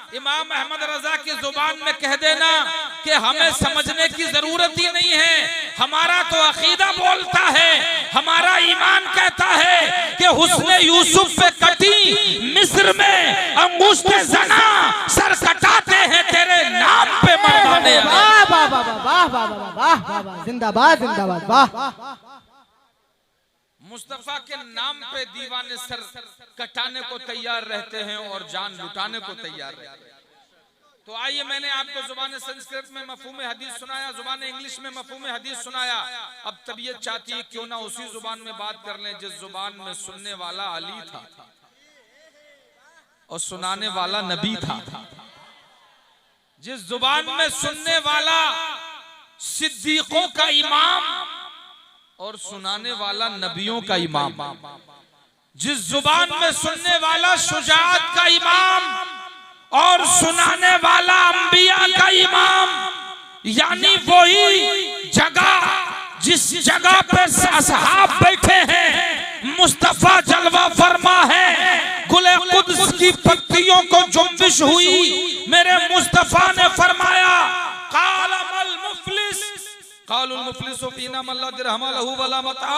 इमाम अहमद रजा की जुबान में कह देना कि हमें समझने की जरूरत ही नहीं है, हमारा तो अकीदा बोलता है, हमारा ईमान कहता है कि हुस्ने यूसुफ पे कटी मिस्र में अंगूठे जना सर कटाते हैं तेरे नाम पे मरवाने। वाह वाह वाह वाह वाह वाह वाह, जिंदाबाद जिंदाबाद, वाह। मुस्तफा के नाम पे दीवाने सर कटाने को तैयार रहते हैं और जान लुटाने को तैयार रहते हैं। तो आइए, मैंने आपको जुबान संस्कृत में मफहूम हदीस सुनाया, जुबान इंग्लिश में मफहूम हदीस सुनाया। अब तबीयत चाहती है क्यों ना उसी जुबान में बात कर लें जिस जुबान में सुनने वाला अली था और सुनाने वाला नबी था, जिस जुबान में सुनने वाला सिद्दीकों का इमाम और सुनाने वाला नबियों का इमाम, जिस जुबान में सुनने वाला शुजाअत का इमाम और सुनाने वाला अंबिया का इमाम, यानी वही जगह जिस जगह पे असहाब बैठे हैं, मुस्तफा जलवा फरमा है, गुले कुद्स की पत्तियों को जुम्बिश हुई, मेरे मुस्तफा ने फरमाया कालमल मुफलिस कालुल मुफलिसु फीना मन ला दिरहम लहु वला मता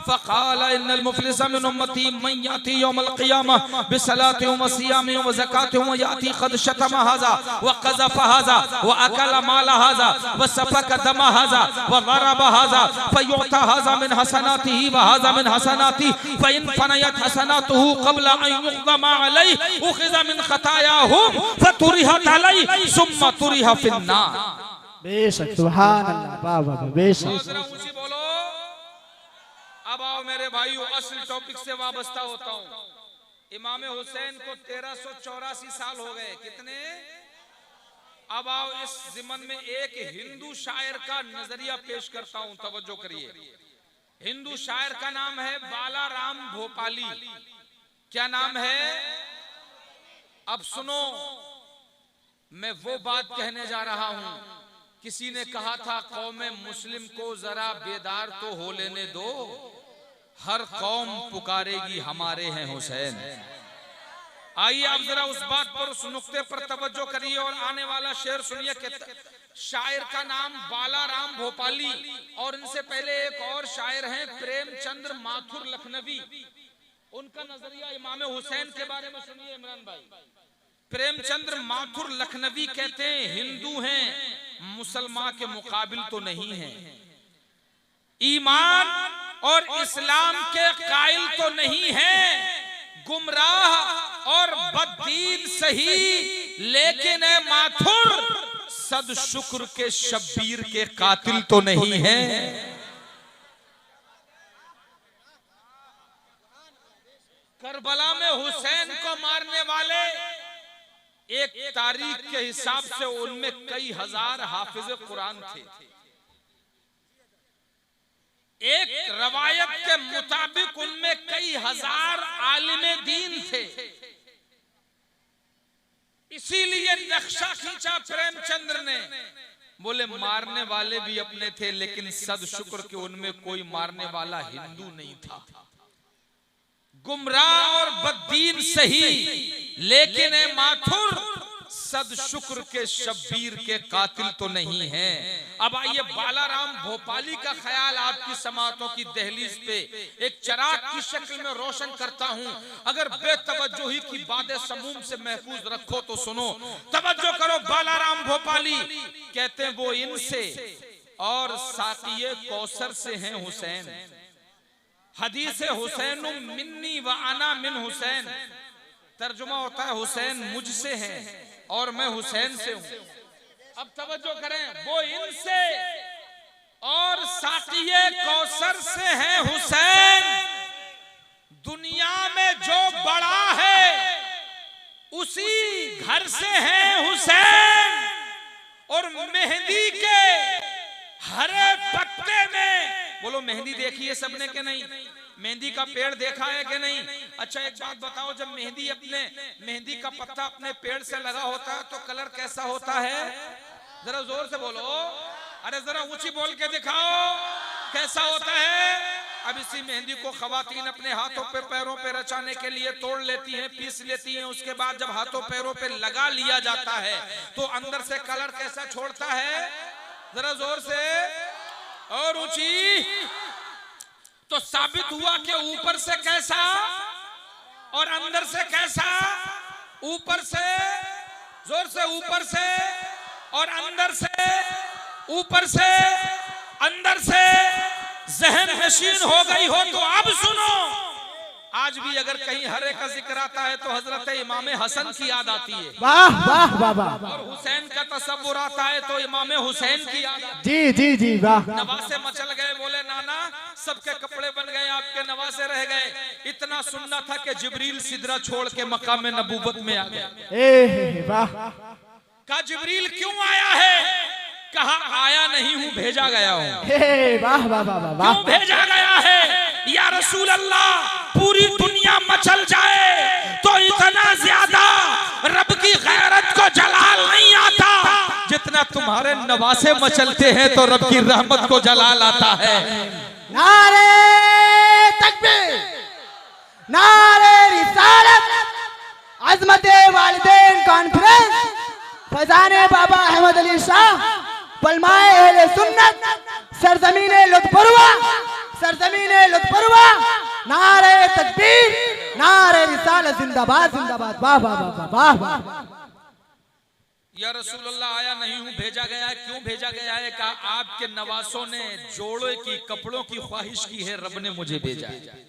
फकाल इन्नल मुफलिसा मिन उम्मती मन याती यौमल क़ियामह बिसलाति व सियामी व ज़काति व याती क़द शतम हाज़ा व क़ज़फ़ हाज़ा व अकल माल हाज़ा व सफ़क दम हाज़ा व ज़रब हाज़ा फयुता हाज़ा मिन हसनातिही व हाज़ा मिन हसनाती फ़इन फ़नयत हसनातुहु क़ब्ल अन युक़दम अलैहि उख़िज़ मिन ख़तायाहुम फ़तुरिहत अलैहि सुम्मा तुरिह फ़िन्नार। बेशक, सुभान अल्लाह, वाह वाह, बेशक। जरा ऊंची बोलो। अब आओ मेरे भाइयों, असल टॉपिक से वाबस्ता होता हूँ। इमाम हुसैन को 1384 साल हो गए, कितने? अब आओ इस ज़िमन में एक हिंदू शायर का नजरिया पेश करता हूँ, तवज्जो करिए। हिंदू शायर का नाम है बालाराम भोपाली। क्या नाम है? अब सुनो, मैं वो बात कहने जा रहा हूं। किसी ने कहा था कौम मुस्लिम को जरा बेदार तो हो लेने दो, हर कौम पुकारेगी हमारे हैं हुसैन। आइए आप जरा उस बात पर, उस नुक्ते पर तवज्जो करिए और आने वाला शेर सुनिए। शायर का नाम बालाराम भोपाली और इनसे पहले एक और शायर हैं प्रेमचंद्र माथुर लखनवी। उनका नजरिया इमाम हुसैन के बारे में सुनिए इमरान भाई। प्रेमचंद्र माथुर लखनवी कहते हैं हिंदू हैं, मुसलमान के मुकाबिल तो नहीं है, ईमान और इस्लाम के कायल तो नहीं है, गुमराह और बददीन सही, लेकिन है माथुर सद शुक्र के शब्बीर के कातिल तो नहीं है। करबला में हुसैन को मारने वाले एक तारीख के हिसाब से उनमें कई हजार हाफिज कुरान थे। एक रवायत के मुताबिक उनमें कई हजार आलिमे दीन थे। इसीलिए नक्शा खींचा प्रेमचंद्र ने, बोले मारने वाले भी अपने थे, लेकिन सद शुक्र के उनमें कोई मारने वाला हिंदू नहीं था। गुमराह और बददीन सही, लेकिन है माथुर सद शुक्र के शब्बीर के कातिल तो नहीं है। अब आइए बालाराम भोपाली का ख्याल आपकी समातों की दहलीज पे एक चराग की शक्ल में रोशन करता हूं। अगर बेतवज्जोही की बातें समूम से महफूज रखो तो सुनो, तवज्जो करो। बालाराम भोपाली कहते हैं वो इनसे और साकिये कौसर से हैं हुसैन। हदीस हुसैन मिन्नी व अना मिन हुसैन, तर्जुमा होता है हुसैन मुझसे है और मैं हुसैन से हूं। अब तवज्जो करें, वो इनसे और साकिये कौसर से है हुसैन। दुनिया में जो बड़ा है उसी घर से है हुसैन, और मेहंदी के हरे पत्ते में, बोलो मेहंदी देखी है सबने के नहीं? मेहंदी का पेड़ देखा है कि नहीं? अच्छा एक बात बताओ, जब मेहंदी का पत्ता अपने पेड़ से लगा होता है तो कलर कैसा होता है? जरा जोर से बोलो, अरे जरा ऊंची बोल के दिखाओ, कैसा होता है? अब इसी मेहंदी को खवातीन अपने हाथों पे पैरों पे रचाने के लिए तोड़ लेती हैं, पीस लेती हैं। उसके बाद जब हाथों पैरों पे लगा लिया जाता है तो अंदर से कलर कैसा छोड़ता है, जरा जोर से और ऊंची। तो साबित हुआ कि ऊपर से कैसा और अंदर से कैसा, ऊपर से जोर से ऊपर से और अंदर से, ऊपर से अंदर से जहन नशीन हो गई हो तो अब सुनो। आज भी अगर कहीं हरे का जिक्र आता है तो हजरत इमाम हसन की याद आती है। वाह वाह वाह वाह। और हुसैन का तसव्वुर आता है तो इमाम हुसैन की याद आती है। जी जी जी वाह। नवासे मचल गए, बोले नाना सबके कपड़े बन गए, आपके नवासे रह गए। इतना सुनना था कि जिब्रील सिदरा छोड़ के मकाम नबूवत में आ गया। वाह। कहा जिब्रील क्यों आया है? कहा आया नहीं हूँ, भेजा गया हूँ। वाह वाह वाह वाह। क्यों भेजा गया है? या रसूल अल्लाह, पूरी दुनिया मचल जाए तो इतना ज्यादा रब की गैरत को जलाल नहीं आता जितना तुम्हारे नवासे मचलते हैं तो रब की रहमत को जलाल आता है। नारे तकबीर, नारे रिसालत, अज़मते वालिदैन कॉन्फ्रेंस, फैज़ाने बाबा अहमद अली शाह, पलमाए अहले सुन्नत, सरजमीने लुत्फपुरवा, सरजमीने लुत्फपुरवा, नारे तकबीर, नारे रिसालत, जिंदाबाद जिंदाबाद। वाह वाह वाह वाह वाह। या रसूल अल्लाह आया नहीं हूँ, भेजा गया है। क्यों भेजा गया है? कहा आपके नवासों ने जोड़े की कपड़ों की ख्वाहिश की है, रब ने मुझे भेजा है।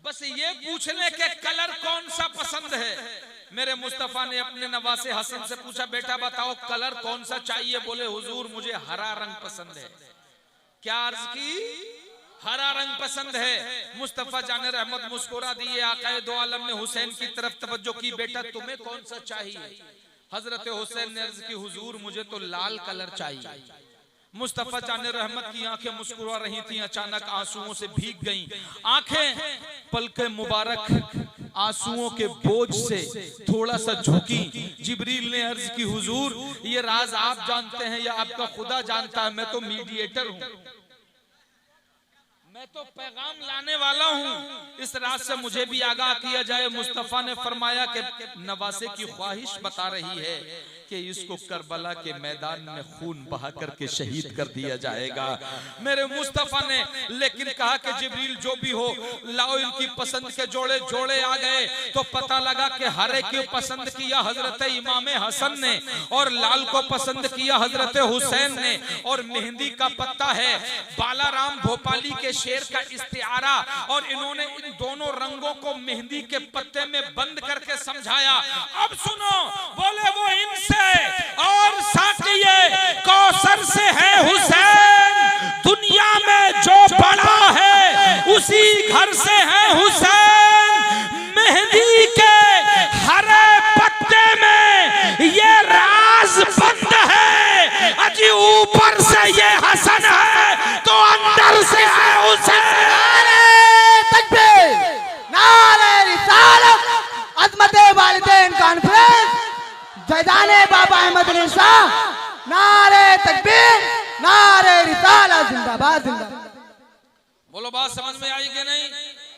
बस ये पूछने के कलर कौन सा पसंद है। मेरे मुस्तफा ने अपने नवासे हसन से पूछा, बेटा बताओ कलर कौन सा चाहिए? बोले हुजूर मुझे हरा रंग पसंद है। क्या अर्ज की? हरा रंग पसंद है। मुस्तफा जाने रहमत मुस्कुरा दिए। आकाए दो आलम ने हुसैन की तरफ तवज्जो की, बेटा तुम्हें कौन सा चाहिए? हजरत हुसैन ने अर्ज की, हुजूर मुझे तो लाल कलर चाहिए। मुस्तफा जाने रहमत की आंखें मुस्कुरा रही थी, अचानक आंसुओं से भीग गईं। आंखें पलके मुबारक आंसुओं के बोझ से थोड़ा सा झुकी। जिब्रील ने अर्ज की, हुजूर ये राज आप जानते हैं या आपका खुदा जानता है? मैं तो मीडिएटर हूँ, मैं तो पैगाम लाने वाला हूँ, इस राज से मुझे भी आगाह किया जाए। मुस्तफा ने फरमाया कि नवासे की ख्वाहिश बता रही है कि इसको करबला के मैदान में खून बहा करके शहीद कर दिया जाएगा। मेरे मुस्तफा ने लेकिन कहा कि जिब्रील जो भी हो लाओ इनकी पसंद के जोड़े। जोड़े आ गए तो पता लगा कि हरे को पसंद किया हजरत इमाम हसन ने और लाल को पसंद किया हजरत हुसैन ने। और मेहंदी का पत्ता है बालाराम भोपाली के शेर का इस्तिआरा, और इन्होंने इन दोनों रंगों को मेहंदी के पत्ते में बंद करके समझाया। अब सुनो, बोले वो इनसे और साकिए कौसर से है हुसैन, दुनिया में जो बड़ा है उसी घर से है हुसैन। मेहंदी के हरे पत्ते में ये राज बंद है, अजी ऊपर से ये हसन है तो अंदर से है हुसैन। नारे तकबीर, नारे रिसालत, अज़मते वालिदैन कॉन्फ्रेंस, फैज़ाने बाबा अहमद अली शाह, नारे तकबीर, नारे रिसालत, जिंदाबाद जिंदाबाद। बोलो बात समझ में आई कि नहीं?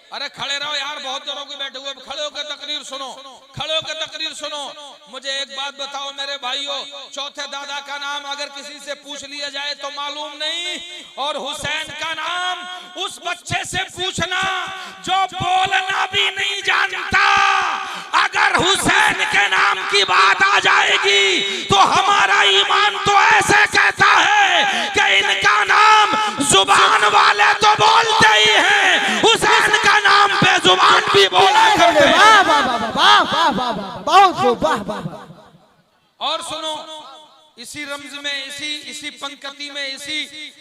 अरे खड़े रहो यार, बहुत देर हो गई बैठे हुए। खड़े होकर तकरीर सुनो, खड़े होकर तकरीर सुनो। मुझे एक बात बताओ मेरे भाइयों, चौथे दादा का नाम अगर किसी से पूछ लिया जाए तो मालूम नहीं, और हुसैन का नाम उस बच्चे से पूछना जो बोलना भी नहीं जानता। अगर हुसैन के नाम की बात आ जाएगी तो हमारा ईमान तो ऐसे कहता है कि इनका नाम जुबान वाले तो बोलते ही हैं, हुसैन का नाम पे जुबान भी बोला करते हैं। वाह वाह वाह वाह वाह वाह वाह, बहुत खूब, वाह वाह वाह। और सुनो, इसी रमज में, इसी पंक्ति में, इसी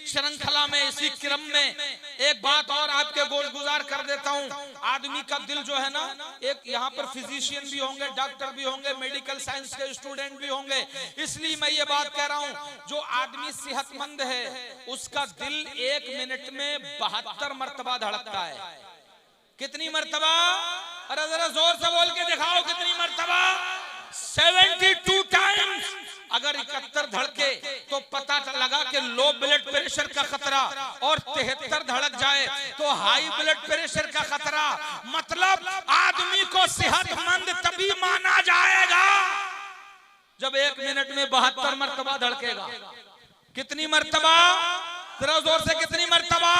श्रृंखला में, इसी क्रम में एक बात और आपके गोशगुजार कर देता हूँ। आदमी का दिल जो है ना, एक यहाँ पर फिजिशियन भी होंगे, डॉक्टर भी होंगे, मेडिकल साइंस के स्टूडेंट भी होंगे, इसलिए मैं ये बात कह रहा हूँ, जो आदमी सेहतमंद है उसका दिल 1 मिनट में 72 मरतबा धड़कता है। कितनी मरतबा? अरे जरा जोर से बोल के दिखाओ कितनी मरतबा? 72 टाइम्स। अगर 71 धड़के तो पता लगा कि लो ब्लड प्रेशर का खतरा और 73 धड़क जाए तो हाई ब्लड प्रेशर का खतरा। मतलब आदमी को सेहतमंद तभी माना जाएगा जब 1 मिनट में 72 मरतबा धड़केगा। कितनी मरतबा? जरा जोर से, कितनी मरतबा?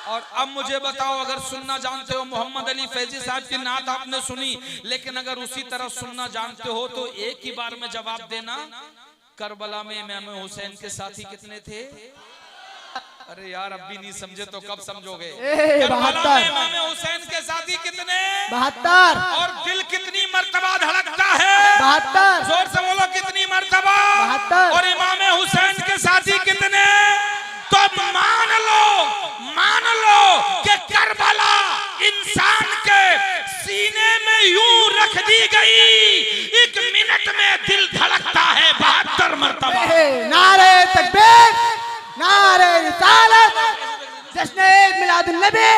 और अब मुझे बताओ, अगर सुनना जानते हो, मोहम्मद अली फैजी साहब की नात आपने सुनी, लेकिन अगर उसी तरह सुनना जानते हो तो एक ही बार में जवाब देना, करबला में इमाम हुसैन के साथी कितने थे? अरे यार अब भी नहीं समझे तो कब समझोगे? 72। इमाम हुसैन के साथी कितने? 72। और दिल कितनी मर्तबा धड़कता है? 72। जोर से बोलो, कितनी मर्तबा? 72। और इमाम हुसैन के साथी कितने? तो मान लो कि करबला इंसान के सीने में यूं रख दी गई, 1 मिनट में दिल धड़कता है 72 मरतबा। नारे तकबीर, नारे रिसालत, जश्न मिलादुन नबी,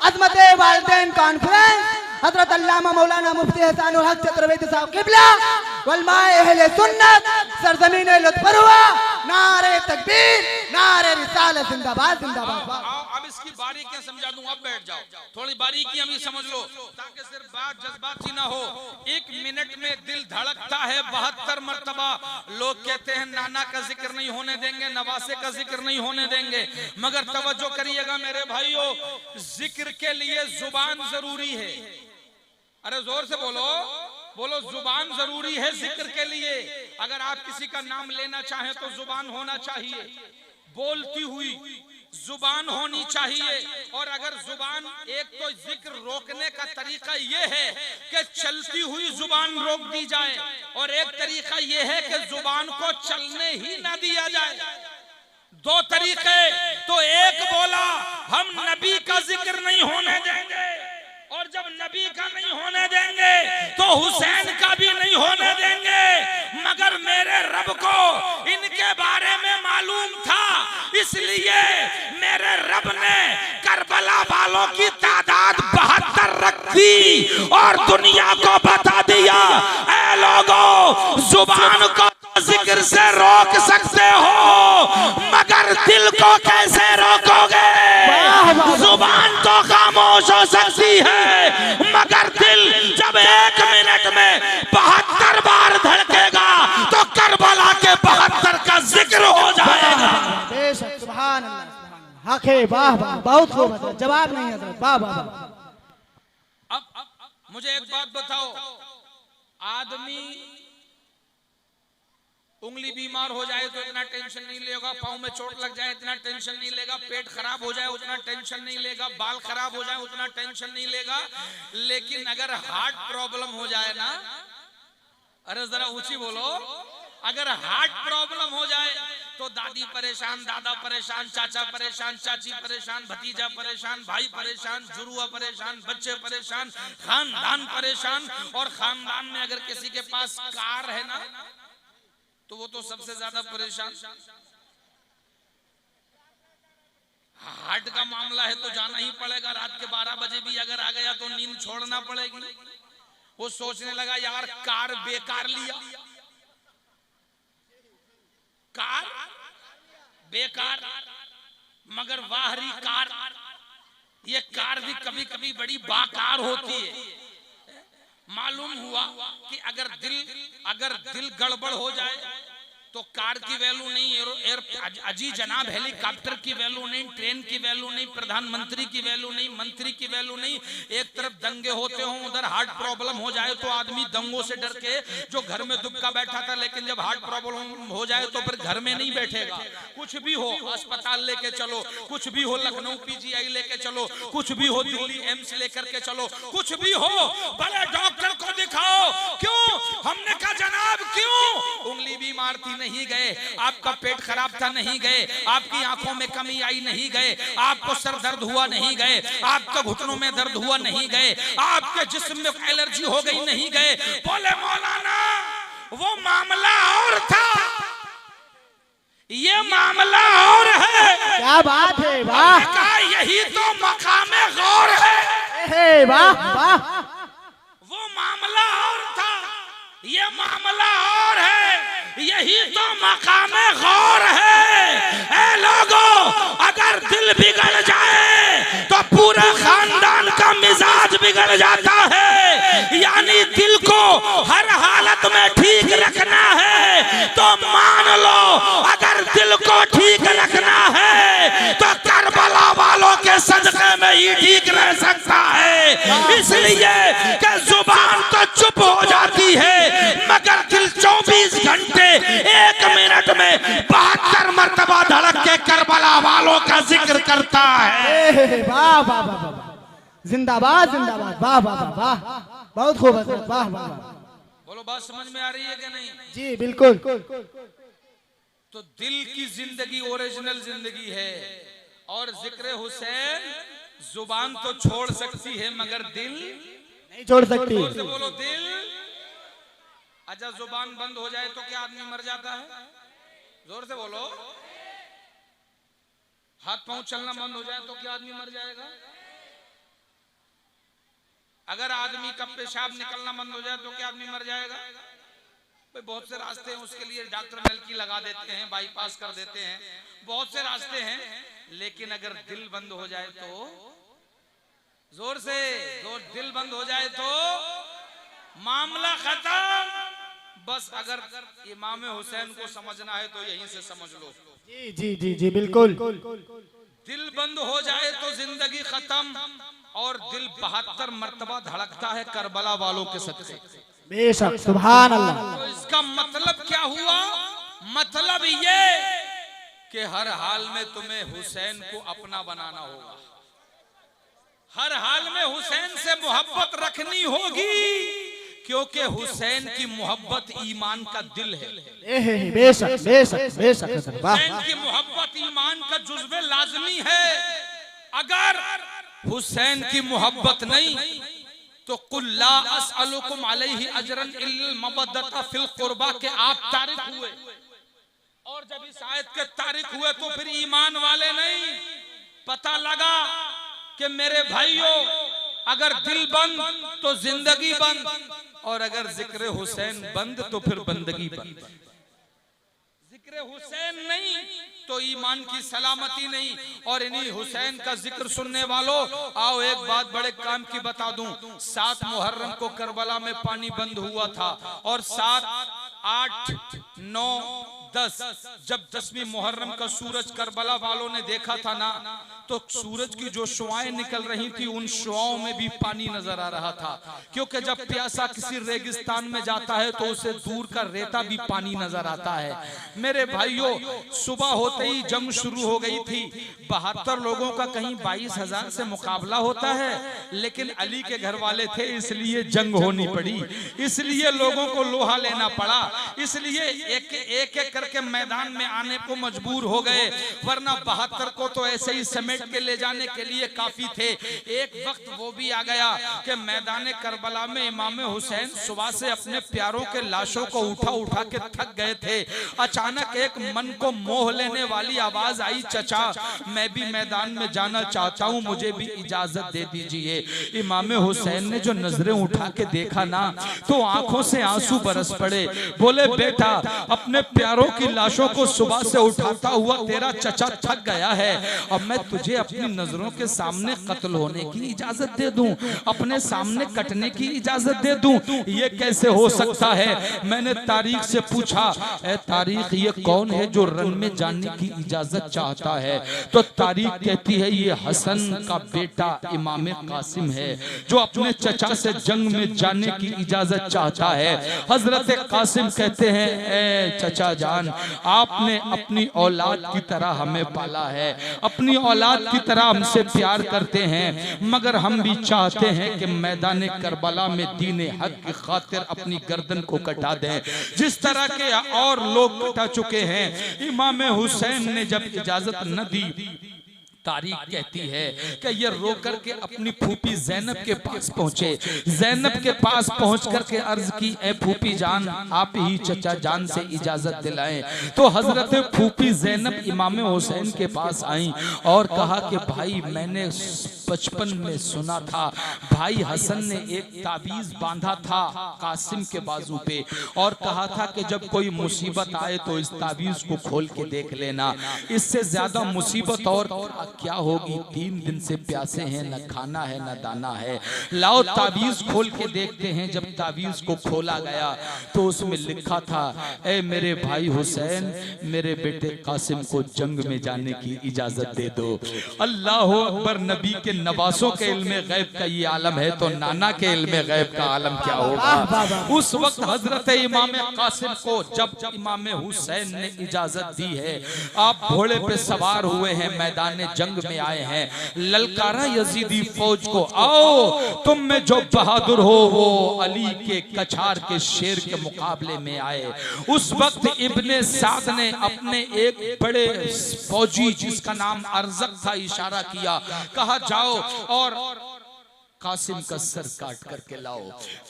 अज़मत वालिदैन कॉन्फ्रेंस, हजरत अल्लामा मौलाना मुफ्ती एहसानुल हक चतुर्वेदी साहब किबला, उलमाए अहले सुन्नत, सरजमीन लुत्फरुआ, नारे तकबीर, नारे रिसालत, जिंदाबाद जिंदाबाद। अब इसकी बारीकियां समझा दूं, अब बैठ जाओ, थोड़ी बारीकियां भी समझ लो ताकि सिर्फ बात जज्बाती ना हो। 1 मिनट में दिल धड़कता है 72 मरतबा। लोग कहते हैं नाना का जिक्र नहीं होने देंगे, नवासे का जिक्र नहीं होने देंगे, मगर तवज्जो करिएगा मेरे भाइयों, जिक्र के लिए जुबान जरूरी है। अरे जोर से बोलो, बोलो, जुबान जरूरी है जिक्र के लिए। अगर आप किसी का नाम लेना चाहें तो जुबान होना चाहिए, बोलती हुई जुबान होनी चाहिए। और अगर जुबान, एक तो जिक्र रोकने का तरीका ये है कि चलती हुई जुबान रोक दी जाए, और एक तरीका ये है कि जुबान को चलने ही ना दिया जाए। 2 तरीके। तो एक बोला, हम नबी का जिक्र नहीं होने देंगे, और जब नबी का नहीं होने देंगे तो हुसैन का भी नहीं होने देंगे। मगर मेरे रब को इनके बारे में मालूम था, इसलिए मेरे रब ने करबला वालों की तादाद 72 रख दी और दुनिया को बता दिया, ऐ लोगों, जुबान को जिक्र से रोक सकते हो, मगर दिल को कैसे रोकोगे? जुबान तो खामोश हो सकती है, मगर दिल जब 1 मिनट में 72 बार धड़केगा तो करबला के 72 का जिक्र हो जाएगा। बेशक, सुभान अल्लाह, हक है, वाह वाह, बहुत खूब, जवाब नहीं हजरत, वाह वाह। अब मुझे एक बात बताओ, आदमी उंगली बीमार हो जाए तो इतना टेंशन नहीं लेगा, पाँव में चोट लग जाए इतना टेंशन नहीं लेगा, पेट खराब हो जाए उतना टेंशन नहीं लेगा, बाल खराब हो जाए उतना टेंशन नहीं लेगा, लेकिन अगर हार्ट प्रॉब्लम हो जाए ना, अरे जरा ऊंची बोलो, अगर हार्ट प्रॉब्लम हो जाए तो दादी परेशान, दादा परेशान, चाचा परेशान, चाची परेशान, भतीजा परेशान, भाई परेशान, जुड़वा परेशान, बच्चे परेशान, खानदान परेशान। और खानदान में अगर किसी के पास कार है ना तो वो तो सबसे ज्यादा परेशान। हार्ट का मामला है तो जाना ही पड़ेगा, रात के 12 बजे भी अगर आ गया तो नींद छोड़ना पड़ेगी। वो सोचने लगा यार कार बेकार लिया, कार बेकार, मगर वाहरी कार, ये कार भी कभी कभी बड़ी बाकार होती है। मालूम हुआ कि अगर दिल गड़बड़ हो जाए तो कार की वैल्यू नहीं, अजी जनाब हेलीकॉप्टर की वैल्यू नहीं, ट्रेन की वैल्यू नहीं, प्रधानमंत्री की वैल्यू नहीं, मंत्री की वैल्यू नहीं। एक तरफ दंगे होते हों, उधर हार्ट प्रॉब्लम हो जाए तो आदमी दंगों से डर के जो घर में दुबका बैठा था, लेकिन जब हार्ट प्रॉब्लम हो जाए तो फिर घर में नहीं बैठेगा। कुछ भी हो अस्पताल लेके चलो, कुछ भी हो लखनऊ पीजीआई लेके चलो, कुछ भी हो दिल्ली एम्स लेकर के चलो, कुछ भी हो बड़े डॉक्टर को दिखाओ। क्यों? हमने कहा जनाब क्यों? उंगली बीमार थी नहीं गए, आपका पेट खराब था नहीं गए, आपकी आंखों में कमी आई नहीं गए, आपको सर दर्द हुआ नहीं गए, आपके घुटनों में दर्द हुआ नहीं गए, आपके जिस्म में एलर्जी हो गई नहीं गए। बोले मौलाना वो मामला और था, ये मामला और है। क्या बात है, वाह, कहा यही तो मकामे गौर है। वाह वाह, वो मामला और था, ये मामला और है, यही तो मकामे गौर है। दिल बिगड़ जाए तो पूरे खानदान का मिजाज बिगड़ जाता है। यानी दिल को हर हालत में ठीक रखना है तो मान लो, अगर दिल को ठीक रखना है तो करबला वालों के सदक़े में ही ठीक रह सकता है। इसलिए कि जुबान तो चुप हो जाती है मगर दिल 24 घंटे 1 मिनट में 72 मरतबा धड़क के करबला वालों का जिक्र करता है। वाह वाह वाह वाह, जिंदाबाद जिंदाबाद, वाह वाह वाह वाह, बहुत खूब हजरत, वाह वाह। बोलो बात समझ में आ रही है कि नहीं? जी बिल्कुल। तो दिल की जिंदगी ओरिजिनल जिंदगी है और जिक्र हुसैन जुबान तो छोड़ सकती है मगर दिल नहीं छोड़ सकती। जोर से बोलो दिल। अच्छा जुबान बंद हो जाए तो क्या आदमी मर जाता है? जोर से बोलो। हाथ पांव चलना बंद हो जाए तो क्या आदमी मर जाएगा? अगर आदमी का पेशाब निकलना बंद हो जाए तो क्या आदमी मर जाएगा? भाई बहुत से रास्ते हैं, उसके लिए डॉक्टर नलकी लगा देते हैं, बाईपास कर देते हैं, बहुत से रास्ते हैं। लेकिन अगर दिल बंद हो जाए तो, जोर से, दिल बंद हो जाए तो मामला खत्म। बस अगर इमाम हुसैन को समझना है तो यहीं से समझ लो। जी जी जी जी बिल्कुल। दिल बंद हो जाए तो जिंदगी खत्म और दिल 72 मरतबा धड़कता है करबला वालों के सदक़े। बेशक, सुभान अल्लाह। तो इसका मतलब क्या हुआ? मतलब ये कि हर हाल में तुम्हें हुसैन को अपना बनाना होगा, हर हाल में हुसैन से मोहब्बत रखनी होगी क्योंकि हुसैन की मोहब्बत ईमान का दिल है। बेशक बेशक बेशक, हुसैन की मोहब्बत ईमान का जुज़्वे लाज़मी है। अगर हुसैन की मोहब्बत नहीं तो कुल ला अस्अलुकुम अलैहि अजरन इल्लल मवद्दता फिल कुर्बा के आप तारिक हुए, और जब इस आयत के तारिक हुए तो फिर ईमान वाले नहीं। पता लगा कि मेरे भाइयों अगर दिल बंद तो जिंदगी बंद, और अगर जिक्र हुसैन बंद तो फिर बंदगी बंद। जिक्र हुसैन नहीं तो ईमान की सलामती नहीं। और इन्हीं हुसैन का जिक्र सुनने वालों, आओ एक बात बड़े काम की बता दूं। 7 मुहर्रम को करबला में पानी बंद हुआ था और 7, 8, 9, 10 जब 10वीं मुहर्रम का सूरज करबला वालों ने देखा था ना, तो सूरज की जो शुआएं निकल रही थी उन शुआओं में भी पानी नजर आ रहा था। क्योंकि जब प्यासा किसी रेगिस्तान में जाता है तो उसे दूर का रेता भी पानी नजर आता है। मेरे भाइयों सुबह होते ही जंग शुरू हो गई थी। 72 लोगों का कहीं 22,000 से मुकाबला होता है, लेकिन अली के घर वाले थे इसलिए जंग होनी पड़ी, इसलिए लोगों को लोहा लेना पड़ा, इसलिए एक एक करके मैदान में आने को मजबूर हो गए। वरना 72 को तो ऐसे ही समेट के ले जाने के लिए काफी थे। एक वक्त वो भी आ गया कि मैदान करबला में इमाम हुसैन सुबह से अपने प्यारों के लाशों को उठा उठा के थक गए थे। अचानक एक मन को मोह लेने वाली आवाज आई, चचा मैं भी मैदान में जाना चाहता हूँ, मुझे भी इजाजत दे दीजिए। इमाम हुसैन ने जो नजरें उठा के देखा ना, तो आंखों से आंसू बरस पड़े। बोले बेटा अपने प्यारों की लाशों को सुबह से उठाता हुआ तेरा चचा थक गया है, अब मैं तुझे अपनी नजरों के सामने कत्ल होने की इजाजत दे दूं, अपने सामने कटने की इजाजत दे दूं, ये कैसे हो सकता है? मैंने तारीख से पूछा, ए तारीख ये कौन है जो रन में जाने की इजाजत चाहता है? तो तारीख कहती है ये हसन का बेटा इमाम कासिम है जो अपने चचा से जंग में जाने की इजाजत चाहता है। हजरत कासिम कहते हैं ए चचा जान, आपने अपनी औलाद की तरह हमें पाला है, अपनी औलाद की तरह हमसे प्यार करते हैं, मगर हम भी चाहते हैं कि मैदान करबला में दीन हक की खातिर अपनी गर्दन को कटा दें जिस तरह के और लोग कटा चुके हैं। इमाम हुसैन ने जब इजाजत न दी, तारीख कहती है कि ये रो करके अपनी फूफी ज़ैनब के पास पहुंचे। ज़ैनब के पास पहुंच करके अर्ज की, ए फूफी जान आप ही चचा जान से इजाजत दिलाएं। तो हजरत फूफी ज़ैनब इमाम हुसैन के पास आई और कहा कि भाई मैंने बचपन में सुना था भाई हसन ने एक ताबीज बांधा था कासिम के बाजू पे और कहा था कि जब कोई मुसीबत आए तो इस ताबीज को खोल के देख लेना, इससे ज्यादा मुसीबत और क्या होगी, 3 दिन से प्यासे हैं, न खाना है न दाना है। लाओ ताबीज खोल के देखते हैं। जब ताबीज को खोला गया तो उसमें लिखा था, ए मेरे भाई हुसैन, मेरे बेटे कासिम को जंग में जाने की इजाजत दे दो। अल्लाह अकबर। नबी के नवासों के इल्मे गैब का ये आलम है तो नाना के इल्मे गैब का आलम क्या होगा। उस वक्त हजरत इमाम कासिम को जब इमाम हुसैन ने इजाजत दी है, आप घोड़े पे सवार हुए हैं, मैदान जंग में आए हैं, ललकारा यजीदी फौज को, आओ तुम में जो बहादुर हो वो अली के कछार के शेर के मुकाबले में आए। उस वक्त इब्ने साद ने अपने एक बड़े फौजी जिसका नाम अर्जक था इशारा किया, कहा जाओ और कासिम का सर काट करके लाओ।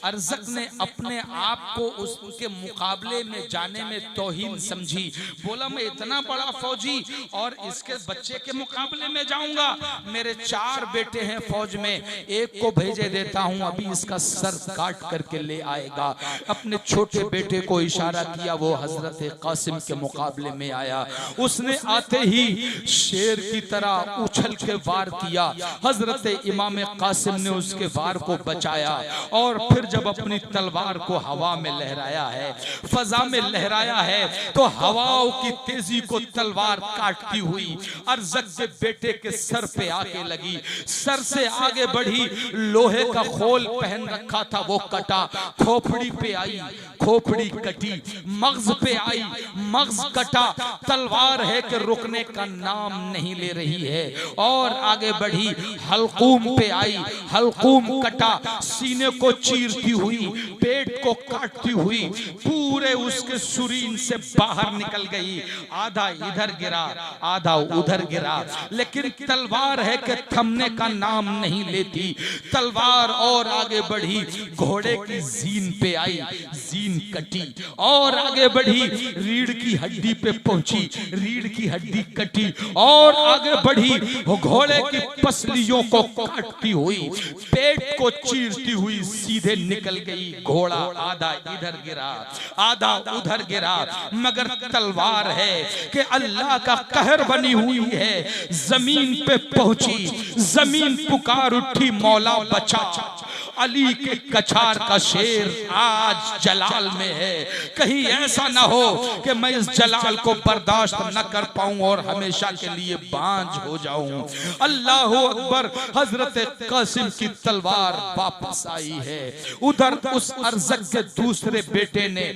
अर्जक ने अपने आप को उसके मुकाबले में जाने में तौहीन समझी, बोला मैं इतना बड़ा फौजी और इसके बच्चे के मुकाबले में जाऊंगा, मेरे 4 बेटे हैं फौज में, एक को भेजे देता हूं, अभी इसका सर काट करके ले आएगा। अपने छोटे बेटे को इशारा किया, वो हजरत कासिम के मुकाबले में आया। उसने आते ही शेर की तरह उछल के वार किया। हजरत इमाम कासिम ने उसके वार को बचाया और फिर जब अपनी तलवार को हवा में लहराया है, फजा में लहराया है, तो हवाओं की तेजी को तलवार काटती हुई अर्जक के बेटे के सर पे आके लगी। सर से आगे बढ़ी, लोहे का खोल पहन रखा था वो कटा, खोपड़ी पे आई, खोपड़ी कटी, मग्ज पे आई, मग्ज कटा। तलवार है कि रुकने का नाम नहीं ले रही है और आगे बढ़ी, हलकूम पे आई, हलकूम कटा, सीने को चीरती हुई, पेट को काटती हुई, पूरे उसके सुरीन से बाहर निकल गई। आधा इधर गिरा, आधा उधर गिरा, लेकिन तलवार है कि थमने का नाम नहीं लेती। तलवार और आगे बढ़ी, घोड़े की जीन पे आई, जीन कटी और आगे बढ़ी, रीढ़ की हड्डी पे पहुंची, रीढ़ की हड्डी कटी और आगे बढ़ी, घोड़े की पसलियों को काटती हुई, पेट को चीरती हुई सीधे निकल गई। घोड़ा आधा इधर गिरा, आधा उधर गिरा, मगर तलवार है कि अल्लाह का कहर बनी हुई है। जमीन पे पहुंची, जमीन पुकार उठी, मौला बचा। अली के कछार का शेर आज जलाल में है, कहीं ऐसा ना हो कि मैं इस जलाल को बर्दाश्त न कर पाऊं और हमेशा के लिए बांझ हो जाऊं। अल्लाह अकबर। हजरत कासिम की तलवार वापस आई है। उधर उस अर्जक के दूसरे बेटे ने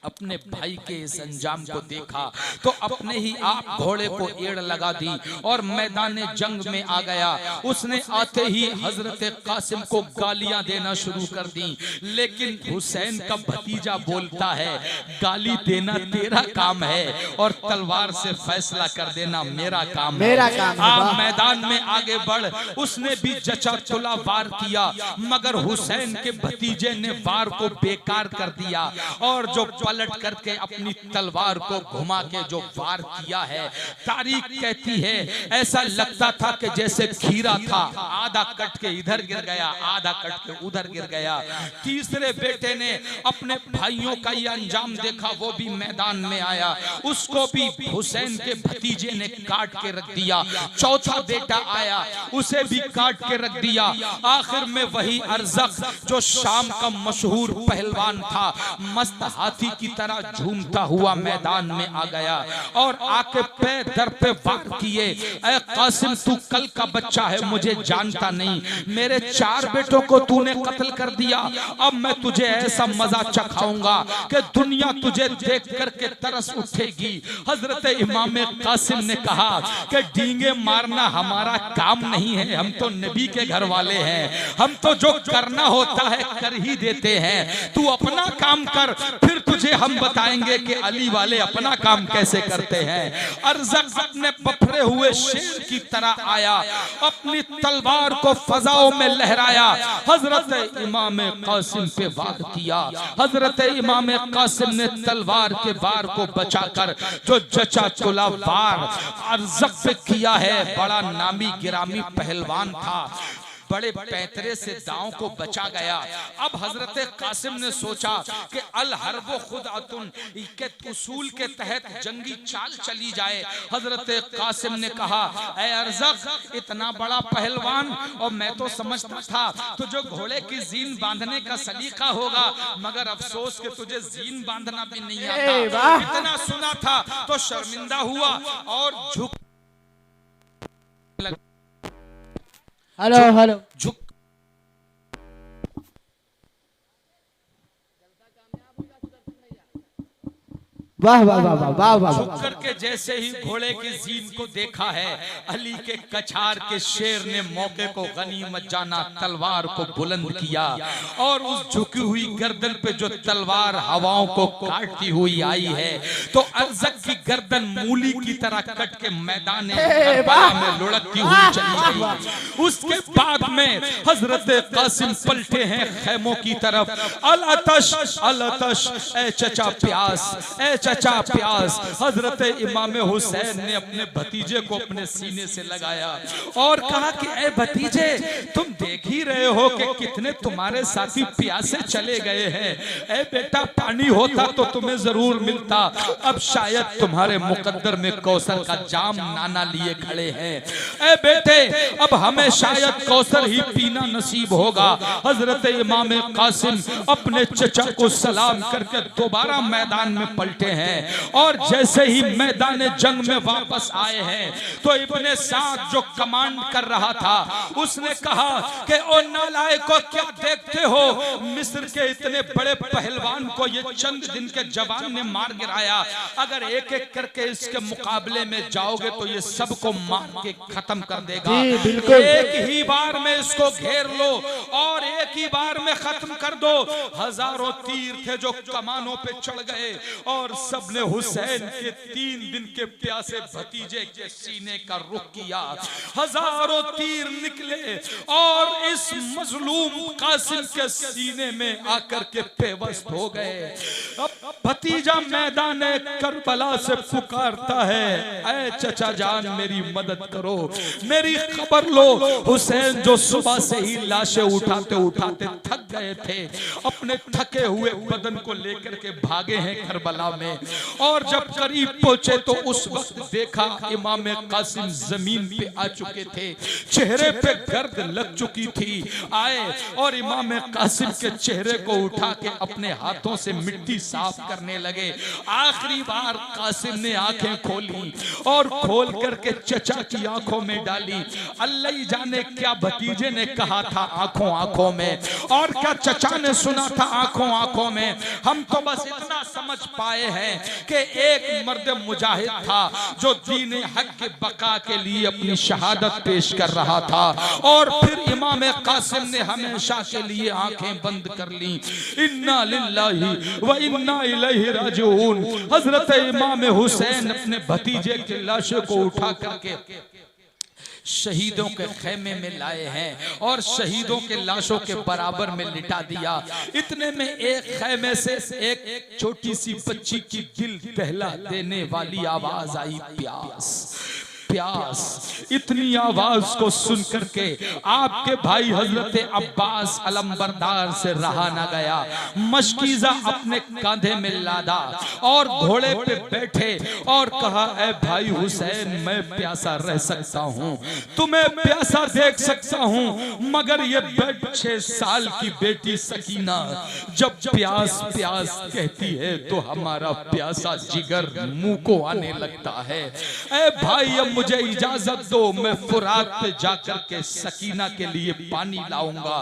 अपने भाई के इस अंजाम को देखा तो अपने ही आप घोड़े को एड़ लगा दी और मैदान जंग में आ गया। उसने आते ही हजरत कासिम को गालियां देना शुरू कर दी, लेकिन हुसैन का भतीजा बोलता है, गाली देना तेरा काम है और तलवार से फैसला कर देना मेरा काम है। आप मैदान में आगे बढ़। उसने भी जचा तुला वार किया, मगर हुसैन के भतीजे ने वार को बेकार कर दिया और जो पलट करके अपनी तलवार को घुमा के जो वार किया है, तारीख कहती है ऐसा लगता था कि जैसे खीरा था, आधा कट के इधर गिर गया, आधा कट के उधर गिर गया। तीसरे बेटे ने अपने भाइयों का ये अंजाम देखा, वो भी मैदान में आया, उसको भी हुसैन के भतीजे ने काट के रख दिया। चौथा बेटा आया, उसे भी काट के रख दिया। आखिर में वही अर्जक जो शाम का मशहूर पहलवान था, मस्त हाथी की तरह झूमता हुआ मैदान में आ गया और आके पे दर पे वार किए। ऐ कासिम, तू कल का बच्चा है, मुझे जानता नहीं, मेरे 4 बेटों को तूने कत्ल कर दिया, अब मैं तुझे ऐसा मजा चखाऊंगा कि दुनिया तुझे देख करके तरस उठेगी। हजरत इमाम कासिम ने कहा कि डींगे मारना हमारा काम नहीं है, हम तो नबी के घर वाले हैं, हम तो जो करना होता है कर ही देते हैं, तू अपना काम कर, फिर तुझे हम बताएंगे कि अली वाले अपना काम कैसे करते हैं। अर्जक अपने बफरे हुए शेर की तरह आया, अपनी तलवार को फजाओं में लहराया, हजरत इमाम कासिम पे वार किया। हजरत इमाम कासिम ने तलवार के वार को बचाकर जो जचा तुला वार अर्जक पे किया है, बड़ा नामी गिरामी पहलवान था, बड़े पैतरे से दांव को बचा गया। अब हजरत कासिम ने सोचा कि अल हर्बो खुदअतुन के उसूल के तहत जंगी चाल चली जाए। हजरत कासिम ने कहा, ऐ अरज़क, इतना बड़ा पहलवान, और मैं तो समझता था तुझे घोड़े की जीन बांधने का सलीका होगा, मगर अफसोस कि तुझे जीन बांधना भी नहीं आता। इतना सुना था तो शर्मिंदा हुआ और झुक हेलो झुक वाह वाह वाह वाह वाह वाह। झुक करके जैसे ही घोड़े की जीन को देखा है, अली के कछार के शेर ने मौके को गनीमत जाना, तलवार को बुलंद किया और उस झुकी हुई गर्दन पे जो तलवार हवाओं को काटती हुई आई है, तो अरज़क की गर्दन मूली की तरह कट के मैदान करबला में लुढ़कती हुई चली गई। उसके बाद में हजरत कासिम पलटे हैं खैमों की तरफ। अल अतश, ए चचा प्यास, ए चचा प्यास। हजरत इमाम हुसैन ने अपने भतीजे को अपने सीने से लगाया और कहा कि ए भतीजे, तुम देख ही रहे हो कि कितने तुम्हारे साथी प्यासे चले गए हैं। ए बेटा, पानी होता तो तुम्हें जरूर मिलता, अब शायद तुम्हारे मुकद्दर में कौसर का जाम नाना लिए खड़े हैं। ए बेटे, अब हमें शायद कौसर ही पीना नसीब होगा। हजरत इमाम कासिम अपने चचा को सलाम करके दोबारा मैदान में पलटे हैं और जैसे ही मैदान जंग में वापस आए हैं तो इब्ने साद जो कमांड कर रहा था उसने कहा कि ओ नालायकों, क्या देखते हो, मिस्र के इतने बड़े पहलवान को ये चंद दिन के जवान ने मार गिराया। अगर एक एक करके इसके मुकाबले में जाओगे तो ये सबको मार के खत्म कर देगा। एक ही बार में इसको घेर लो और एक ही बार में खत्म कर दो। हजारों तीर थे जो कमानों पे चढ़ गए और सबने हुसैन के 3 दिन के प्यासे भतीजे के सीने का रुख किया। हजारों तीर निकले और इस मजलूम कासिम के सीने में आकर के बेबस हो गए। अब भतीजा मैदान करबला से पुकारता है, ऐ चचा जान, मेरी मदद करो, मेरी खबर लो। हुसैन जो सुबह से ही लाशें उठाते उठाते थक गए थे, अपने थके हुए बदन को लेकर के भागे हैं करबला में। और जब करीब पहुंचे तो उस वक्त देखा इमाम कासिम जमीन पे आ चुके थे, चेहरे पे गर्द लग चुकी थी। आए और इमाम कासिम के चेहरे को उठा के अपने हाथों से मिट्टी साफ करने लगे। आखिरी बार कासिम ने आंखें खोली और खोल करके चचा की आंखों में डाली। अल्लाह ही जाने क्या भतीजे ने कहा था आंखों आंखों में और क्या चचा ने सुना था आंखों आंखों में। हम तो बस इतना समझ पाए हैं कि एक मर्द मुजाहिद था जो दीन हक के बका के लिए अपनी शहादत पेश कर रहा था और फिर इमाम कासिम ने हमेशा के लिए आंखें बंद कर ली। इन्ना लिल्लाहि व इन्ना इलैहि राजिऊन। हजरत इमाम हुसैन अपने भतीजे की लाशों को उठा करके शहीदों के खेमे में लाए हैं और शहीदों के लाशों के बराबर में लिटा दिया। इतने में एक खेमे से एक छोटी सी बच्ची की दिल दहला देने वाली आवाज आई, प्यास प्यास। इतनी आवाज को सुन करके आपके भाई हजरत अब्बास अलंबरदार से रहा न गया। मशकीजा अपने कंधे में लादा और घोड़े पे बैठे और कहा, ऐ भाई हुसैन, मैं प्यासा रह सकता हूँ, तुम्हें प्यासा देख सकता हूँ, मगर ये 6 साल की बेटी सकीना जब प्यास प्यास कहती है तो हमारा प्यासा जिगर मुंह को आने लगता है। ऐ भाई, अब मुझे इजाजत दो, मैं फुरात पे जाकर के सकीना के लिए पानी लाऊंगा।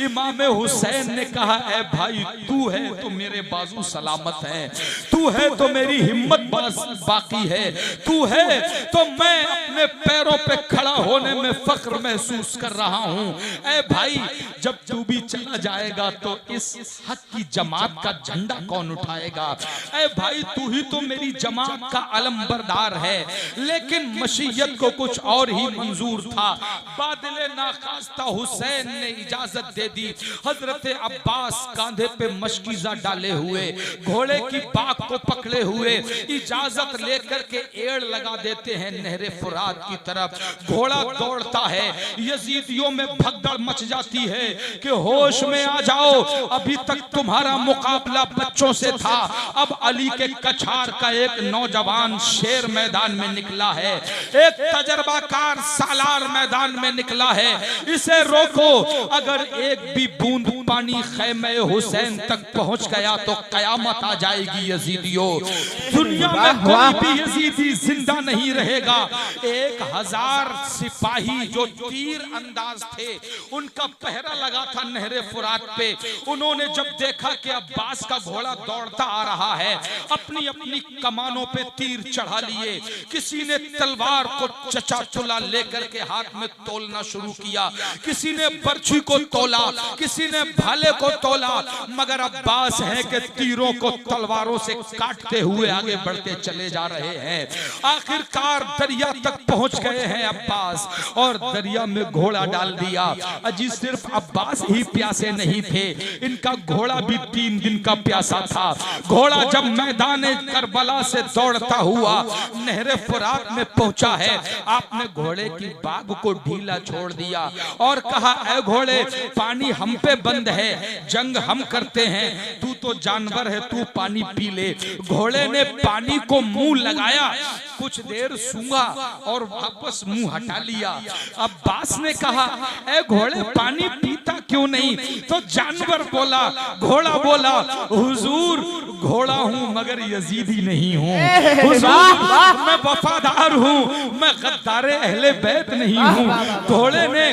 इमाम हुसैन ने कहा, ऐ भाई, तू है तो मेरे बाजू सलामत हैं, तू है तो मेरी हिम्मत बाकी है, तू है तो मैं अपने पैरों पे खड़ा होने में फख्र महसूस कर रहा हूँ। ऐ भाई, जब तू भी चला जाएगा तो इस हक की जमात का झंडा कौन उठाएगा? ऐ भाई, तू ही तो मेरी जमात का अलमबरदार है। लेकिन मशीयत को कुछ और ही मंजूर था। बादले नाखास्ता हुसैन ने इजाजत दे दी। हजरत अब्बास कांधे पे मशकीजा डाले हुए, घोड़े की बाग को पकड़े हुए इजाजत लेकर के एड़ लगा देते हैं नहरे फुरात फुरात की तरफ घोड़ा दौड़ता है। यजीदियों में भगदड़ मच जाती है कि होश में आ जाओ, अभी तक तुम्हारा मुकाबला बच्चों से था, अब अली के कछार का एक नौजवान शेर मैदान में निकला है, एक तजर्बाकार सालार मैदान में निकला है, इसे रोको। अगर एक भी बूंद पानी खैमे हुसैन तक पहुंच गया तो कयामत आ जाएगी। यजीदियों, दुनिया में कोई भी यजीदी जिंदा नहीं रहेगा। 1000 सिपाही जो तीर अंदाज थे, उनका पहरा लगा था नहरे फुरात पे। उन्होंने जब देखा कि अब्बास का घोड़ा दौड़ता आ रहा है, अपनी अपनी कमानों पे तीर चढ़ा लिए। किसी ने तलवार को चचा चुला लेकर के हाथ में तोलना शुरू किया, किसी ने बर्छी को तोला, किसी ने भाले को तोला, मगर अब्बास है कि तीरों को तलवारों से काटते हुए आगे बढ़ते चले जा रहे हैं। आखिरकार दरिया तक पहुंच गए हैं अब्बास, और दरिया में घोड़ा डाल दिया। अजी सिर्फ अब्बास ही प्यासे नहीं थे, इनका घोड़ा भी 3 दिन का प्यासा था। घोड़ा जब मैदान करबला से दौड़ता हुआ नहरे फुरात में पहुंचा है, आपने घोड़े की बाग को ढीला छोड़ दिया और कहा, ऐ घोड़े, पानी हम पे बंद है, जंग हम करते हैं, तू तो जानवर है, तू पानी पी ले। घोड़े ने पानी को मुंह लगाया, कुछ देर सूंघा और वापस मुंह हटा लिया। अब्बास ने कहा, ऐ घोड़े, पानी पीता क्यों नहीं? तो जानवर बोला, घोड़ा बोला, हुजूर, घोड़ा हूं मगर यजीदी नहीं हूं। हुजूर, मैं वफादार हूं, मैं गद्दारे अहले बैत नहीं हूं। घोड़े ने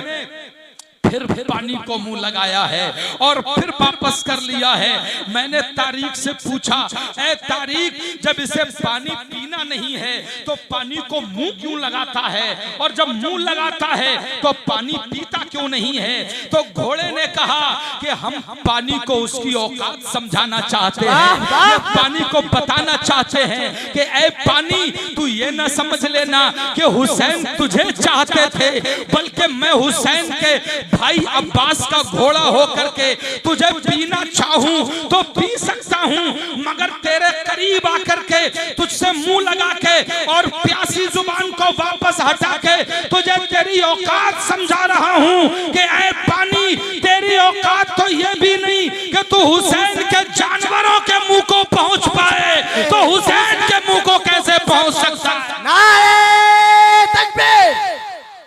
फिर पानी को मुंह लगाया है और फिर वापस कर लिया है। मैंने तारीख से पूछा, ऐ तारीख, जब इसे पानी पीना नहीं है तो पानी को मुंह क्यों लगाता है, और जब मुंह लगाता है तो पानी पीता क्यों नहीं है? तो घोड़े ने कहा कि हम पानी को उसकी औकात समझाना चाहते हैं, पानी को बताना चाहते हैं कि ऐ पानी, तू ये ना समझ लेना कि हुसैन तुझे चाहते थे, बल्कि मैं हुसैन के भाई अब्बास का घोड़ा होकर के तुझे पीना चाहूं तो पी सकता हूं, मगर तेरे करीब आकर के तुझसे मुंह लगा के और प्यासी जुबान को वापस हटा के तुझे तेरी औकात समझा रहा हूं कि ऐ पानी, तेरी औकात तो ये भी नहीं कि तू हुसैन के जानवरों के मुंह को पहुंच पाए, तो हुसैन के मुंह को कैसे पहुंच सकता है? नारे तकबीर,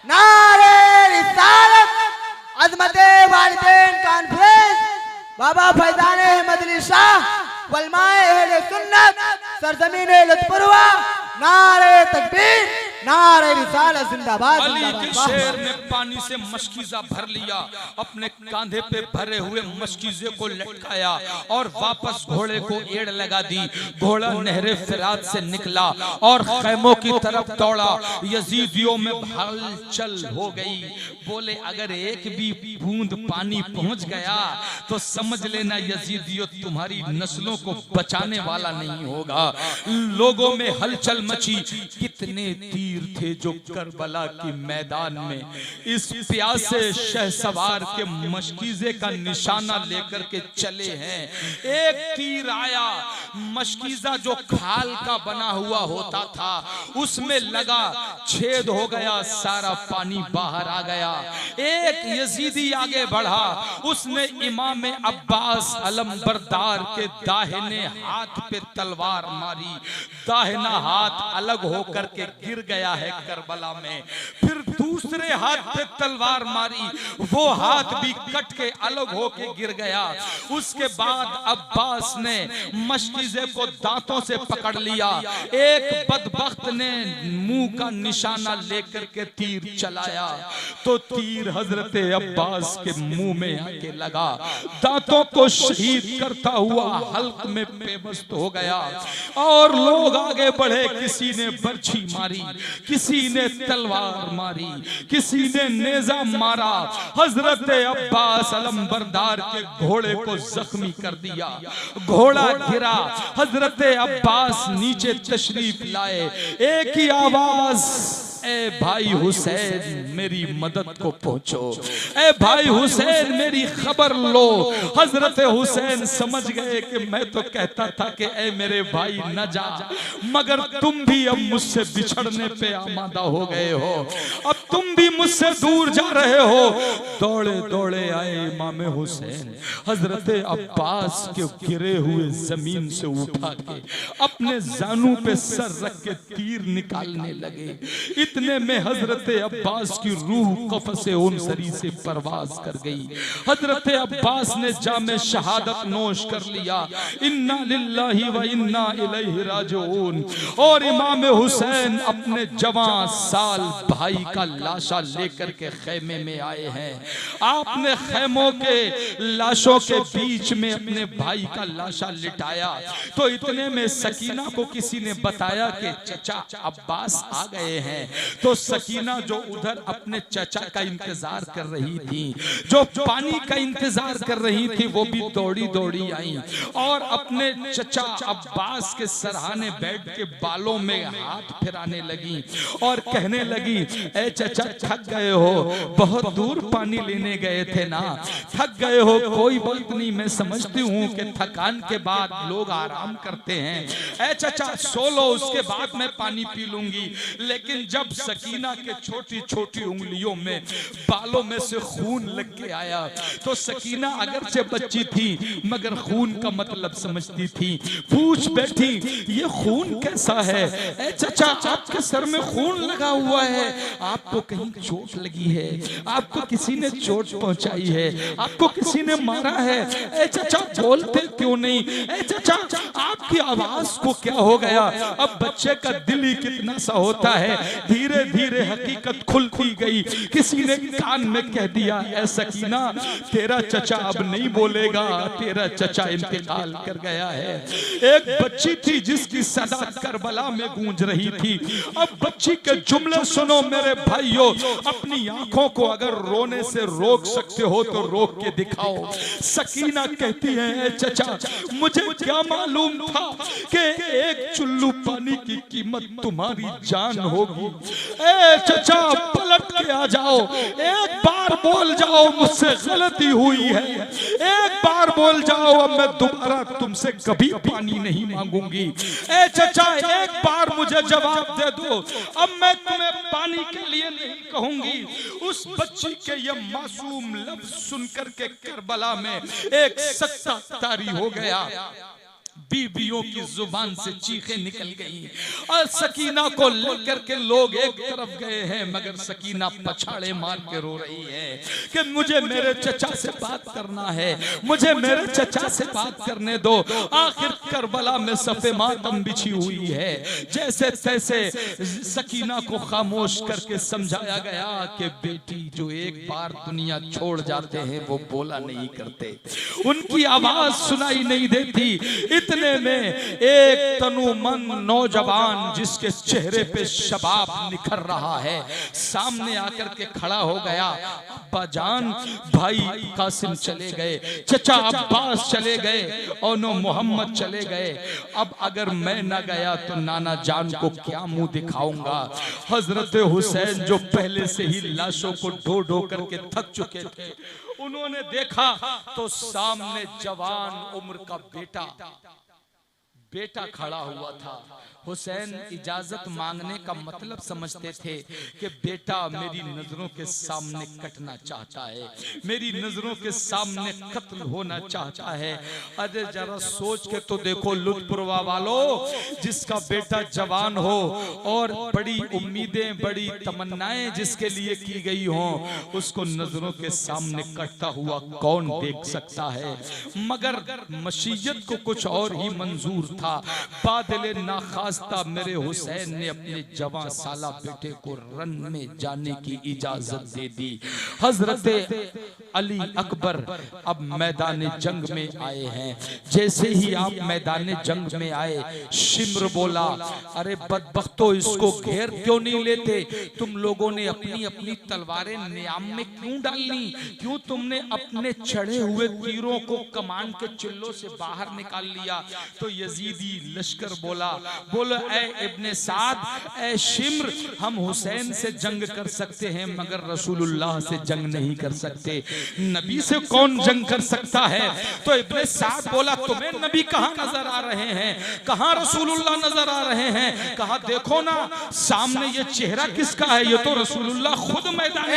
नारे रिसालत, अज़मते वालिदैन कॉन्फ्रेंस, बाबा फैजान अहमद अली शाह, वलमाए अहले सुन्नत, सरजमीन लुत्फपुरवा, नारे तकबीर, नारे रिसालत, जिंदाबाद। अली के शेर ने पानी से मशकीजा भर लिया, अपने कांधे पे भरे हुए मशकीजे को लटकाया और वापस घोड़े को एड़ लगा दी। घोड़ा नहरे फिरात से निकला और खैमों की तरफ दौड़ा। यजीदियों में हलचल हो गई। बोले, अगर एक भी बूंद पानी पहुंच गया तो समझ लेना यजीदियों तुम्हारी नस्लों को बचाने वाला नहीं होगा। लोगों में हलचल मची। कितने तीर थे जो करबला के मैदान में इस प्यासे शहसवार के मशकीजे का निशाना लेकर के चले हैं। एक तीर आया, मशकीजा जो खाल का बना हुआ होता था उसमें लगा, छेद हो गया, सारा पानी बाहर आ गया। एक यजीदी आगे बढ़ा, उसने इमाम अब्बास अलमबरदार के दाहिने हाथ पे तलवार मारी। दाहिना हाथ अलग होकर के गिर गया है करबला में। फिर दूसरे हाथ पे तलवार मारी, वो हाथ भी कट के अलग होके गिर गया। उसके बाद अब्बास ने मशकीजे को दांतों से पकड़ लिया। एक बदबख्त ने मुंह का निशाना लेकर के तीर चलाया तो तीर हजरत अब्बास के मुंह में आके लगा। दांतों को शहीद करता हुआ हल्क में बेबस्त हो गया और लोग आगे बढ़े। किसी ने बर्छी मारी, किसी ने तलवार मारी, किसी ने नेजा मारा। हजरत अब्बास अलमबरदार के घोड़े को जख्मी कर दिया। घोड़ा गिरा, हजरत अब्बास नीचे तशरीफ लाए। एक ही आवाज ए भाई हुसैन मेरी मदद को पहुंचो, ए भाई हुसैन मेरी खबर लो। हजरत हुसैन समझ गए कि मैं तो कहता था कि ए मेरे भाई न जा, मगर तुम भी अब मुझसे बिछड़ने पे आमादा हो गए हो, अब तुम भी मुझसे दूर जा रहे हो। दौड़े दौड़े आए इमाम हुसैन, हजरत अब्बास के गिरे हुए जमीन से उठा के अपने जानू पे सर रख के तीर निकालने लगे। इतने में हजरत अब्बास की रूह कफ़से उनसरी से परवाज कर गई। हजरत अब्बास ने जामे शहादत नोश कर लिया, इन्ना लिल्लाहि व इन्ना इलैहि राजिऊन। और इमाम हुसैन अपने जवान साल भाई का लाशा लेकर के खेमे में आए हैं। आपने खेमों के लाशों के बीच में अपने भाई का लाशा लिटाया तो इतने में सकीना को किसी ने बताया कि चचा अब्बास आ गए हैं। तो सकीना जो उधर अपने चचा का इंतजार कर रही थी, जो पानी का इंतजार कर रही थी, वो भी दौड़ी दौड़ी आई और अपने चचा अब्बास के सरहाने बैठ के बालों में हाथ फिराने लगी और कहने लगी, ए चचा थक गए हो, बहुत दूर पानी लेने गए थे ना, थक गए हो, कोई बात नहीं, मैं समझती हूँ कि थकान के बाद लोग आराम करते हैं, ए चचा सो लो, उसके बाद मैं पानी पी लूंगी। लेकिन जब सकीना के छोटी छोटी उंगलियों में बालों में से खून लग के आया तो सकीना अगरचे बच्ची थी मगर खून का मतलब समझती थी। पूछ बैठी, ये खून कैसा है? ए चचा आपके सर में खून लगा हुआ है, आपको कहीं चोट लगी है, आपको किसी ने चोट पहुंचाई है, आपको किसी ने मारा है? ए चचा बोलते क्यों नहीं? ए चचा आपकी आवाज को क्या हो गया? अब बच्चे का दिल ही कितना सा होता है। धीरे धीरे हकीकत खुलती गई। किसी ने कान में कह दिया, ए सकीना तेरा चचा अब नहीं बोलेगा, तेरा चचा इंतकाल कर गया है। एक बच्ची थी जिसकी सदा करबला में गूंज रही थी। अब बच्ची के जुमले सुनो मेरे भाइयों, अपनी आंखों को अगर रोने से रोक सकते हो तो रोक के दिखाओ। सकीना कहती है, ए चचा मुझे क्या मालूम था कि एक चुल्लू पानी की कीमत तुम्हारी जान होगी। ए चचा पलट के आ जाओ, एक बार बोल जाओ मुझसे गलती हुई है, एक बार बोल जाओ अब मैं दोबारा तुमसे कभी पानी नहीं मांगूंगी। ए चचा एक बार मुझे जवाब दे दो, अब मैं तुम्हें पानी के लिए नहीं कहूंगी। उस बच्ची के ये मासूम लफ्ज सुनकर के करबला में एक सख्ता तारी हो गया। बीबियों की जुबान से चीखें निकल गई और सकीना को लेकर के लोग एक तरफ गए हैं मगर सकीना पछाड़े मार के रो रही है कि मुझे मेरे चचा से बात करना है, मुझे मेरे चचा से बात करने दो। आखिर करबला में सफे मातम बिछी हुई है। जैसे तैसे सकीना को खामोश करके समझाया गया कि बेटी जो एक बार दुनिया छोड़ जाते हैं वो बोला नहीं करते, उनकी आवाज सुनाई नहीं देती। इतने में एक तनुमन नौजवान जिसके चेहरे पे शबाब निखर रहा है सामने आकर के खड़ा हो गया। अब्बा जान भाई कासिम चले गए, चचा अब्बास चले गए और नो मोहम्मद चले गए। अब अगर मैं न गया तो नाना जान को क्या मुंह दिखाऊंगा। हजरत हुसैन जो पहले से ही लाशों को ढो ढो करके थक चुके थे, उन्होंने देखा तो सामने जवान उम्र का बेटा खड़ा हुआ था। हुसैन इजाजत मांगने का मतलब समझते थे कि बेटा मेरी नजरों के सामने कटना चाहता है, मेरी नजरों के सामने कत्ल होना चाहता है। अरे जरा सोच के तो देखो लुत्फपुरवा वालों, जिसका बेटा जवान हो और बड़ी उम्मीदें बड़ी तमन्नाएं जिसके लिए की गई हों, उसको नजरों के सामने कटता हुआ कौन देख सकता है। मगर मशीयत को कुछ और ही मंजूर था। बादल नाखास्ता मेरे हुसैन ने अपने जवान साला बेटे को रन में जाने की इजाजत दे दी। हजरत अली अकबर अब मैदान जंग में आए हैं। जैसे ही आप मैदान जंग में आए, शिम्र बोला, अरे बदबख्तो इसको घेर क्यों नहीं लेते? तुम लोगों ने अपनी अपनी तलवारें नियाम में क्यों डालनी? क्यों तुमने अपने चढ़े हुए तीरों को कमान के चिल्लों से बाहर निकाल लिया? तो यजीद यजीदी लश्कर बोला, बोलो ऐ इब्ने साद, ऐ शिम्र, हम हुसैन से जंग कर सकते हैं मगर रसूलुल्लाह से जंग नहीं कर सकते। नबी से कौन जंग कर सकता है? तो इब्ने साद बोला, तुम्हें नबी कहाँ नजर आ रहे हैं, कहाँ रसूलुल्लाह नजर आ रहे हैं? कहा देखो ना सामने ये चेहरा किसका है, ये तो रसूलुल्लाह खुद मैदान,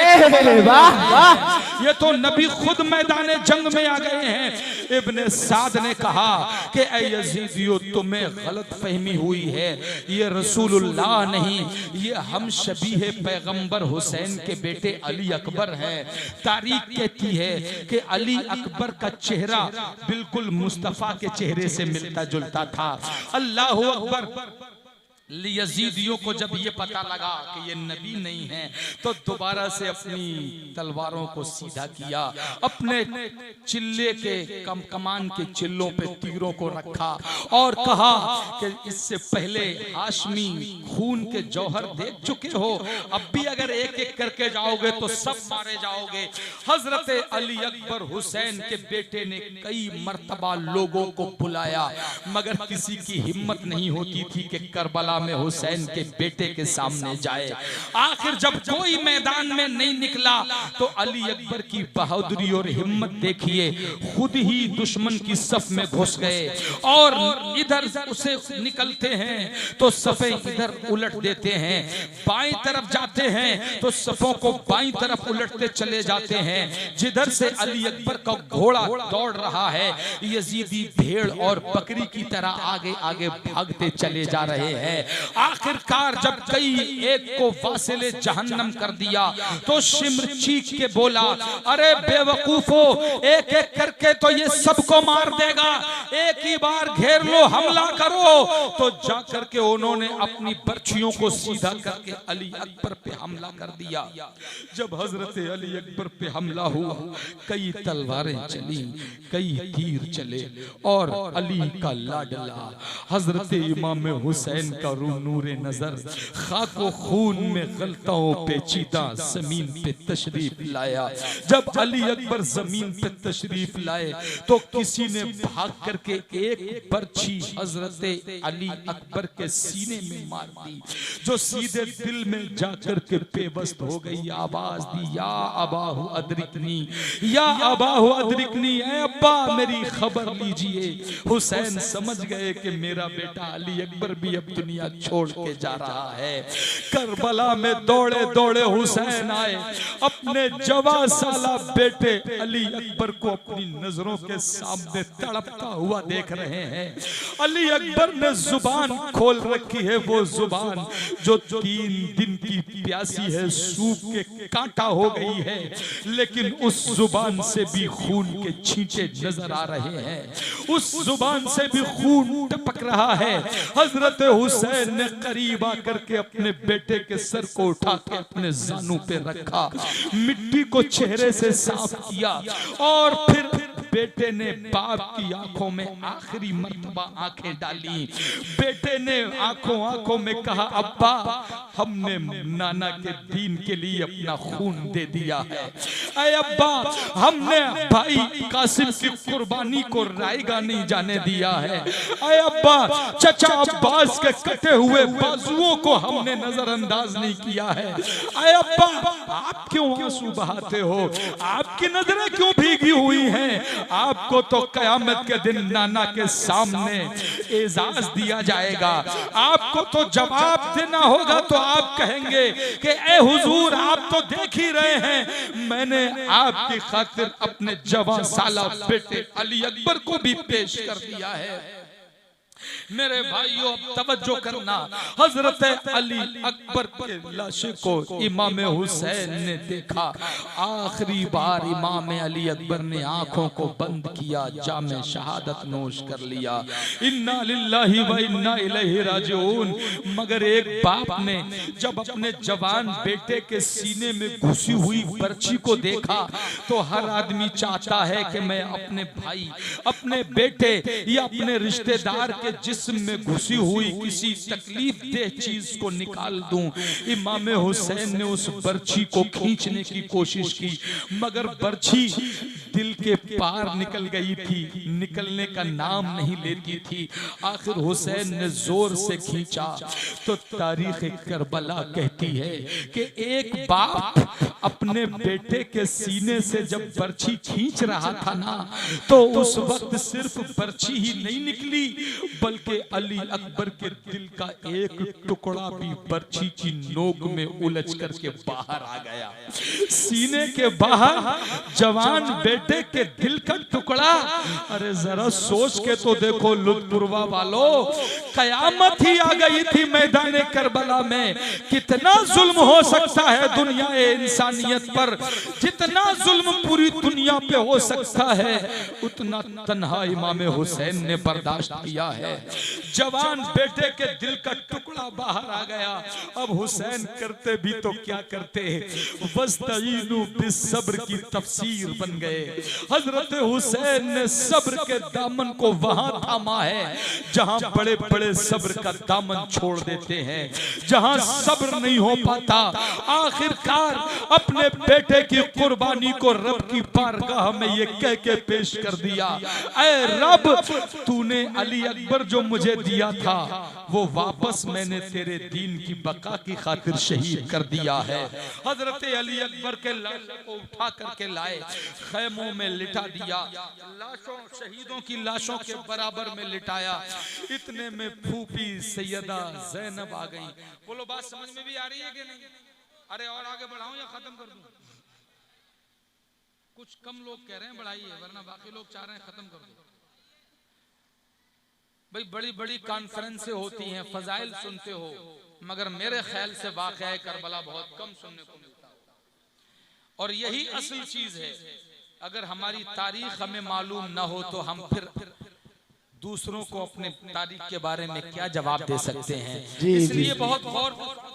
ये तो नबी खुद मैदान जंग में आ गए हैं। इब्ने साद ने कहा कि ऐ यजीदियो, तुम्हें गलत फहमी हुई है, ये रसूलुल्लाह नहीं, ये हम शबीह पैगंबर हुसैन के बेटे अली अकबर हैं। तारीख कहती है कि अली अकबर का चेहरा बिल्कुल मुस्तफा के चेहरे से मिलता जुलता था। अल्लाह अकबर। यजीदियों को जब ये पता लगा कि ये नबी नहीं है तो दोबारा से अपनी तलवारों को सीधा किया, अपने चिल्ले के कमान के चिल्लों पे तीरों को रखा और कहा कि इससे पहले हाशमी खून के जौहर देख चुके हो, अब भी अगर एक एक करके जाओगे तो सब मारे जाओगे। हजरत अली अकबर हुसैन के बेटे ने कई मर्तबा लोगों को बुलाया मगर किसी की हिम्मत नहीं होती थी कि करबला में हुसैन के बेटे के सामने जाए। आखिर जब कोई मैदान में नहीं निकला तो अली अकबर की बहादुरी और हिम्मत देखिए, खुद ही दुश्मन की सफ में घुस गए और इधर उसे निकलते हैं तो सफे इधर उलट देते हैं, बाईं तरफ जाते हैं तो सफों को बाईं तरफ उलटते चले जाते हैं। जिधर से अली अकबर का घोड़ा दौड़ रहा है, यजीदी भेड़ और बकरी की तरह आगे आगे भागते चले जा रहे हैं। आखिरकार जब कई एक को वासिले जहन्नम कर दिया तो शिम्र चीख के बोला, अरे बेवकूफो, एक एक करके तो ये सबको मार देगा, एक ही बार घेर लो, हमला करो। तो जाकर के उन्होंने अपनी बर्छियों को सीधा करके अली अकबर पे हमला कर दिया। जब हजरत अली अकबर पे हमला हुआ, कई तलवारें चली, कई तीर चले और अली का लाडला हजरत इमाम हुसैन का नूरे नजर खाको खून में गलताओं पे चीता जमीन पे तशरीफ लाया। जब अली अकबर जमीन पे तशरीफ लाए तो किसी ने भाग करके एक बर्छी हजरत अली अकबर के सीने में मार दी, जो सीधे दिल में जाकर के बेबस हो गई। आवाज दी, या अबाहु अदरिकनी, या अबाहु अदरिकनी, ऐ अब्बा मेरी खबर लीजिए। हुसैन समझ गए कि मेरा बेटा अली अकबर भी अब दुनिया छोड़ के जा रहा है। करबला में दौड़े दौड़े हुसैन आए, अपने जवा साला बेटे अली अकबर को अपनी नजरों के सामने तड़पता हुआ देख रहे हैं। अली अकबर ने जुबान खोल रखी है, वो जुबान जो 3 दिन की प्यासी है, सूख के कांटा हो गई है, लेकिन उस जुबान से भी खून के छींटे नजर आ रहे हैं, उस जुबान से भी खून टपक रहा है। हजरत हुसैन ने करीब आकर के अपने बेटे के सर को उठा के अपने जानू पे रखा, मिट्टी को चेहरे से साफ किया और फिर बेटे ने बाप की आंखों में आखिरी मर्तबा आंखें डाली। बेटे ने आंखों आंखों में कहा, अब्बा हमने नाना के दीन के लिए अपना खून दे दिया है। अरे अब्बा, हमने भाई कासिम की कुर्बानी को रायगा नहीं जाने दिया है। अरे अब्बा, चचा अब्बास के कटे हुए बाजुओं को हमने नजरअंदाज नहीं किया है। अरे अब्बा, आप क्यों आंसू बहाते हो? आपकी नजरें क्यों भीगी हुई हैं? आपको तो कयामत के दिन नाना के सामने एजाज दिया जाएगा, आपको तो जवाब देना होगा। तो आप कहेंगे कि ए हुजूर, आप तो देख ही रहे हैं, मैंने आपकी खातिर अपने जवान साला बेटे अली अकबर को भी पेश कर दिया है। मेरे भाइयों, तवज्जो करना, हजरत अली अकबर के लाशे को इमाम हुसैन ने देखा। आखिरी बार इमाम अली अकबर ने आंखों को बंद किया, जामे शहादत नोश कर लिया। इन्ना लिल्लाहि व इन्ना इलैहि राजिऊन। मगर एक बाप ने जब अपने जवान बेटे के सीने में घुसी हुई बर्छी को देखा तो हर आदमी चाहता है कि मैं अपने भाई, अपने बेटे या अपने रिश्तेदार के जिस्म जिस्म में घुसी हुई किसी तकलीफ दे चीज को निकाल दूं। इमाम हुसैन ने उस बर्छी को खींचने की कोशिश की, मगर बर्छी दिल के पार निकल गई थी, निकलने का नाम नहीं लेती थी। आखिर हुसैन ने जोर से खींचा तो तारीख करबला कहती है कि एक बाप अपने बेटे के सीने से जब बर्छी खींच रहा था ना, तो उस वक्त सिर्फ बर्छी ही नहीं निकली, बल्कि अली अकबर के दिल का एक टुकड़ा भी बर्छी की नोक में उलझ करके बाहर आ गया। सीने के बाहर जवान बेटे के दिल का टुकड़ा। अरे जरा सोच के तो देखो लुत्फपुरवा वालों, कयामत ही आ गई थी मैदान करबला में। कितना जुल्म हो सकता है दुनिया इंसानियत पर, जितना जुल्म पूरी दुनिया पे हो सकता है उतना तन्हा इमाम हुसैन ने बर्दाश्त किया है। जवान बेटे के दिल का टुकड़ा बाहर आ गया। अब हुसैन करते भी तो क्या करते, वस्तईनु बिस्सब्र की तफसीर बन गए। हजरत हुसैन ने सब्र के दामन को वहां थामा है जहां बड़े बड़े सब्र का दामन छोड़ देते हैं, जहां सब्र नहीं हो पाता। आखिरकार अपने बेटे की कुर्बानी को रब की बारगाह में ये कह के पेश कर दिया, ऐ रब, तूने अली अकबर जो मुझे दिया था वो वापस मैंने तेरे दीन की बका की खातिर शहीद कर दिया है। हजरत अली अकबर के लाशों को उठा करके लाए, खैमों में लिटा दिया, लाशों शहीदों की लाशों के बराबर में लिटाया। इतने में फूफी सैयदा ज़ैनब आ गई। बोलो बात समझ में भी आ रही है कि नहीं? अरे और आगे बढ़ाऊं या खत्म कर दूं? कुछ कम लोग कह रहे हैं बढ़ाइए, वरना बाकी लोग चाह रहे हैं खत्म कर दूं। भाई बड़ी बड़ी कॉन्फ्रेंसें होती हैं, फजाइल सुनते हो, मगर मेरे ख्याल से वाक़या करबला बहुत कम सुनने को मिलता है। और यही असल चीज है। अगर हमारी तारीख हमें मालूम ना हो तो हम फिर दूसरों को अपने तारीख के बारे में क्या जवाब दे सकते हैं। इसलिए बहुत गौर,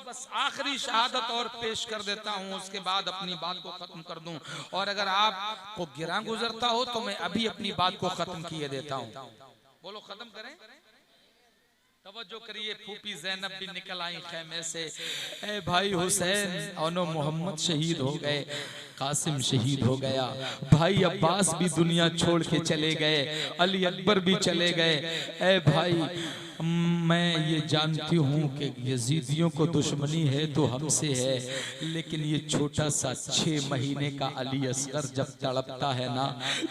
बस आखिरी शहादत और पेश कर देता हूँ, उसके बाद अपनी बात को खत्म कर दूं। और अगर आपको गिरा गुजरता हो तो मैं अभी अपनी बात को खत्म किए देता हूँ। बोलो खत्म करें? तवज्जो करिए, फूफी ज़ैनब भी निकल आई खैमे से। ए भाई हुसैन और मोहम्मद शहीद हो गए, कासिम शहीद हो गया, भाई अब्बास भी दुनिया छोड़ के चले गए, अली अकबर भी चले गए। ए भाई, मैं ये जानती हूँ कि यजीदियों को दुश्मनी है तो हमसे है, लेकिन ये छोटा सा 6 महीने का अली असगर जब तड़पता है ना,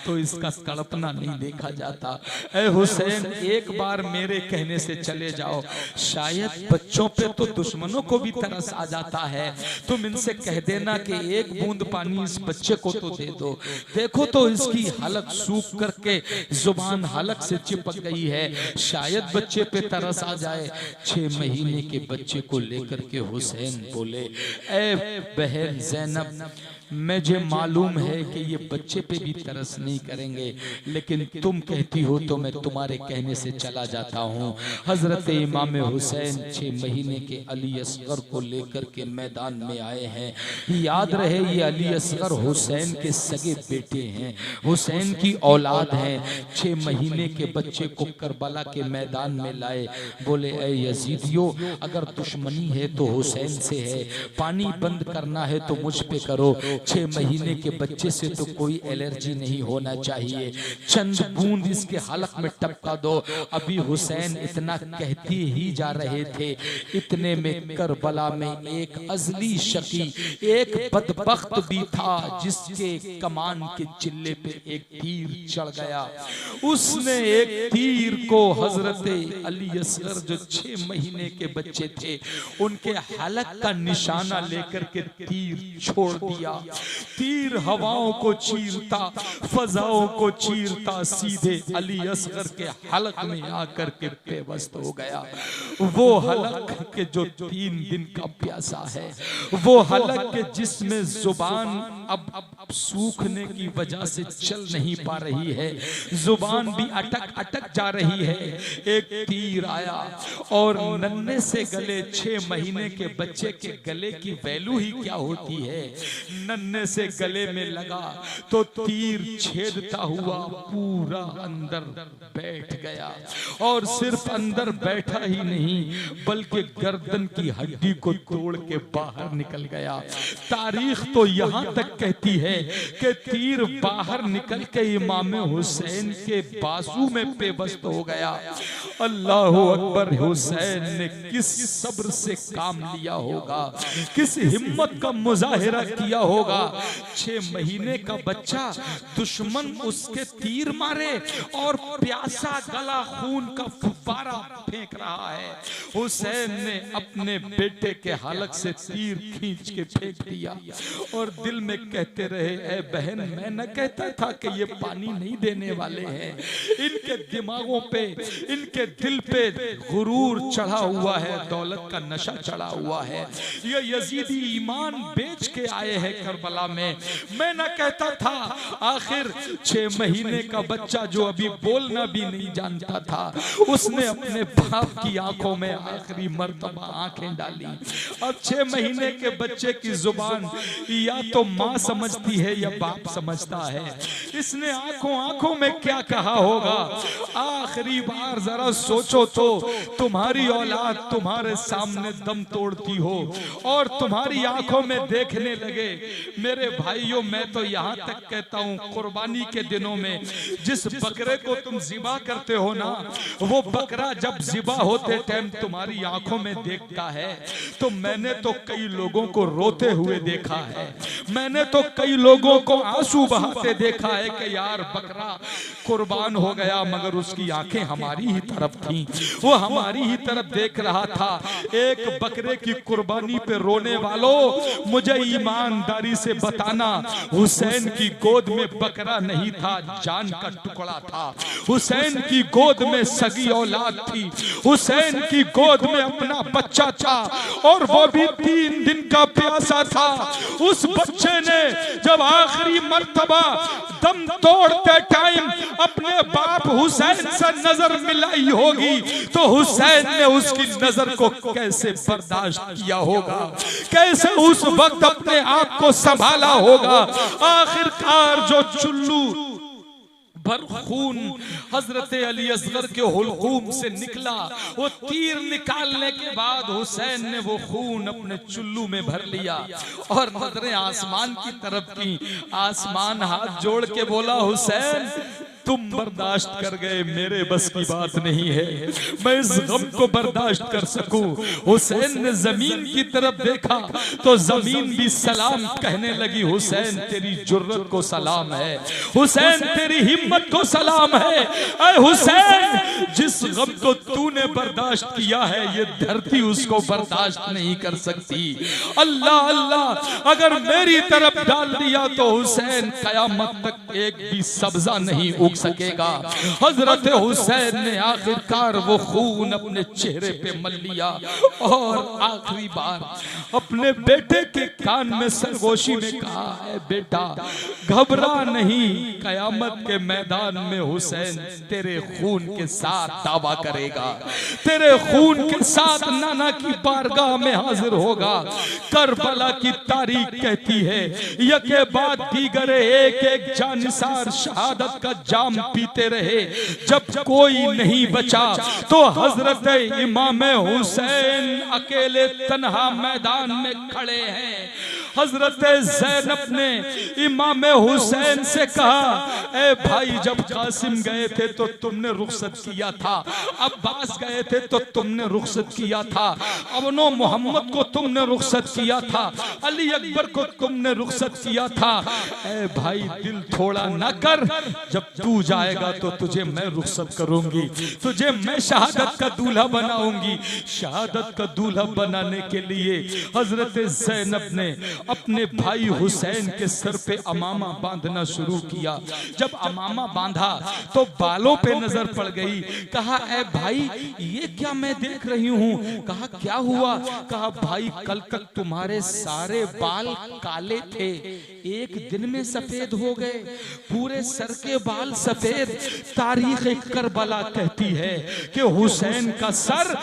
तो इसका तड़पना नहीं देखा जाता। ए हुसैन, एक बार मेरे कहने से चले जाओ, शायद बच्चों पे तो दुश्मनों को भी तरस आ जाता है। तुम इनसे कह देना कि एक बूंद पानी इस बच्चे को तो दे दो। देखो तो इसकी हलक सूख करके जुबान हलक से चिपक गई है, शायद बच्चे पे तरस आ जाए। 6 महीने के बच्चे को लेकर के हुसैन बोले, ए बहन ज़ैनब, मुझे मालूम है कि ये बच्चे पे भी तरस नहीं करेंगे, लेकिन तुम कहती हो तो मैं तुम्हारे कहने से चला जाता हूँ। हजरत इमाम हुसैन 6 महीने के अली असगर को लेकर के मैदान में आए हैं। याद रहे ये अली असगर हुसैन के सगे बेटे हैं, हुसैन की औलाद हैं। 6 महीने के बच्चे को करबला के मैदान में लाए, बोले ऐ यजीदियो, अगर दुश्मनी है तो हुसैन से है, पानी बंद करना है तो मुझ पे करो। 6 महीने के बच्चे से तो कोई एलर्जी नहीं होना चाहिए, चंद बूंद इसके हलक में टपका दो। अभी हुसैन इतना कहते ही जा रहे थे, इतने में करबला में एक अजली शकी, एक बदबख्त भी था जिसके कमान के चिल्ले पे एक तीर चढ़ गया। उसने एक तीर को हजरत अली असगर जो 6 महीने के बच्चे थे उनके हलक का निशाना लेकर के तीर छोड़ दिया। तीर हवाओं को चीरता, फजाओं को चीरता सीधे अली असगर के हलक में आकर के बेबस हो गया। वो हलक के जो 3 दिन का प्यासा है, वो हलक के जिसमें जुबान अब सूखने की वजह से चल नहीं पा रही है, जुबान भी अटक जा रही है। एक तीर आया और नन्हे से गले 6 महीने के बच्चे के गले की वैल्यू ही क्या होती है। नन्हे से गले में लगा तो तीर छेदता हुआ पूरा अंदर बैठ गया, और सिर्फ अंदर बैठा ही नहीं बल्कि गर्दन की हड्डी को तोड़ के बाहर निकल गया। तारीख तो यहाँ तक कहती है कि तीर बाहर निकल के इमाम हुसैन के बाजू में पेवस्त हो गया। अल्लाह अकबर। हुसैन ने किस सब्र से काम लिया होगा, किस हिम्मत का मुजाहिरा किया होगा। 6 महीने का बच्चा, दुश्मन उसके तीर मारे और प्यासा गला खून का फुब्बारा फेंक रहा है। हुसैन ने अपने बेटे के हलक से तीर खींच के फेंक दिया और दिल में कहते रहे, ए बहन, मैं न कहता था कि ये पानी नहीं देने वाले हैं। इनके दिमागों पे, इनके दिल पे गुरूर चढ़ा हुआ है, दौलत का नशा चढ़ा हुआ है। ये यजीदी ईमान बेच के आए हैं करबला में। मैं न कहता था। आखिर 6 महीने का बच्चा जो अभी बोलना भी नहीं जानता था, उसने अपने बाप की आंखों में आखिरी मर्तबा आंखें डाली। अब 6 महीने के बच्चे की जुबान या तो माँ समझती है या बाप समझता है। इसने आंखों आंखों में क्या कहा होगा। आखिरी बार जरा सोचो तो, तुम्हारी औलाद तुम्हारे सामने दम तोड़ती हो और तुम्हारी आंखों में देखने लगे। मेरे भाइयों, मैं तो यहाँ तक कहता हूँ, कुर्बानी के दिनों में जिस बकरे को तुम ज़िबा करते हो ना, वो बकरा जब ज़िबा होते टाइम तुम्हारी आंखों में देखता है, तो मैंने तो कई लोगों को रोते हुए देखा है। मैंने तो कई लोगों को आंसू बहाते देखा है कि यार बकरा कुर्बान हो गया, मगर उसकी आंखें हमारी ही तरफ थी, वो हमारी ही तरफ देख रहा था। एक बकरे की कुर्बानी पे रोने वालों, मुझे ईमानदारी से बताना, हुसैन की गोद में बकरा नहीं था, जान का टुकड़ा था। हुसैन की गोद में सगी औलाद थी, हुसैन की गोद में अपना बच्चा था, और वो भी 3 दिन का प्यासा था। उस बच्चे ने जब आखिरी मर्तबा दम तोड़ते टाइम अपने बाप हुसैन से नजर मिलाई होगी, तो हुसैन ने उसकी नजर को कैसे बर्दाश्त किया होगा, कैसे उस वक्त अपने आप को संभाला होगा। आखिरकार जो चुल्लू भर खून हजरत अली असगर के हुलकूम से निकला, वो तीर निकालने के बाद हुसैन ने वो खून अपने चुल्लू में भर लिया और नजरें आसमान की तरफ की। आसमान हाथ जोड़ के बोला, हुसैन तुम बर्दाश्त कर गए, मेरे बस की बात नहीं है मैं इस गम को बर्दाश्त कर सकूं। हुसैन ने जमीन की तरफ देखा तो जमीन भी सलाम कहने लगी। हुसैन तेरी जुर्रत को सलाम है, हुसैन तेरी हिम्मत को सलाम है। ऐ हुसैन, जिस गम को तूने बर्दाश्त किया है, ये धरती उसको बर्दाश्त नहीं कर सकती। अल्लाह अल्लाह, अगर मेरी तरफ डाल दिया तो हुसैन कयामत तक एक भी सब्जा नहीं उग सकेगा। हजरत हुसैन ने आखिरकार वो खून अपने चेहरे पे मल लिया और आखिरी बार अपने बेटे के कान में सरगोशी में कहा, है बेटा घबरा नहीं, कयामत के मैदान में हुसैन तेरे खून के साथ दावा करेगा, तेरे खून के साथ नाना की बारगाह में हाजिर होगा। करबला की तारीख कहती है, यके बाद दीगरे एक एक जानिसार शहादत का जाम पीते रहे। जब कोई नहीं बचा तो हजरत इमाम हुसैन अकेले तन्हा मैदान में खड़े हैं। हजरत ज़ैनब ने इमाम हुसैन से कहा, ए भाई जब कासिम गए थे तो तुमने रुखसत किया था, अब्बास गए थे तो तुमने रुखसत किया था, अबनो मोहम्मद को तुमने रुखसत किया था, अली अकबर को तुमने रुखसत किया था। ए भाई दिल थोड़ा न कर, जब तू जाएगा तो तुझे मैं रुखसत करूंगी, तुझे मैं शहादत का दूल्हा बनाऊंगी। शहादत का दूल्हा बनाने के लिए हजरत ज़ैनब ने अपने भाई हुसैन के सर पे अमामा बांधना शुरू किया। जब अमामा बांधा तो बालों पे नजर पड़ गई। कहा, ए भाई ये क्या मैं देख रही हूँ? कहा, क्या हुआ? कहा, भाई कल तक तुम्हारे सारे बाल काले थे, एक दिन में सफेद हो गए, पूरे सर के बाल सफेद। तारीख करबला कहती है कि हुसैन का सर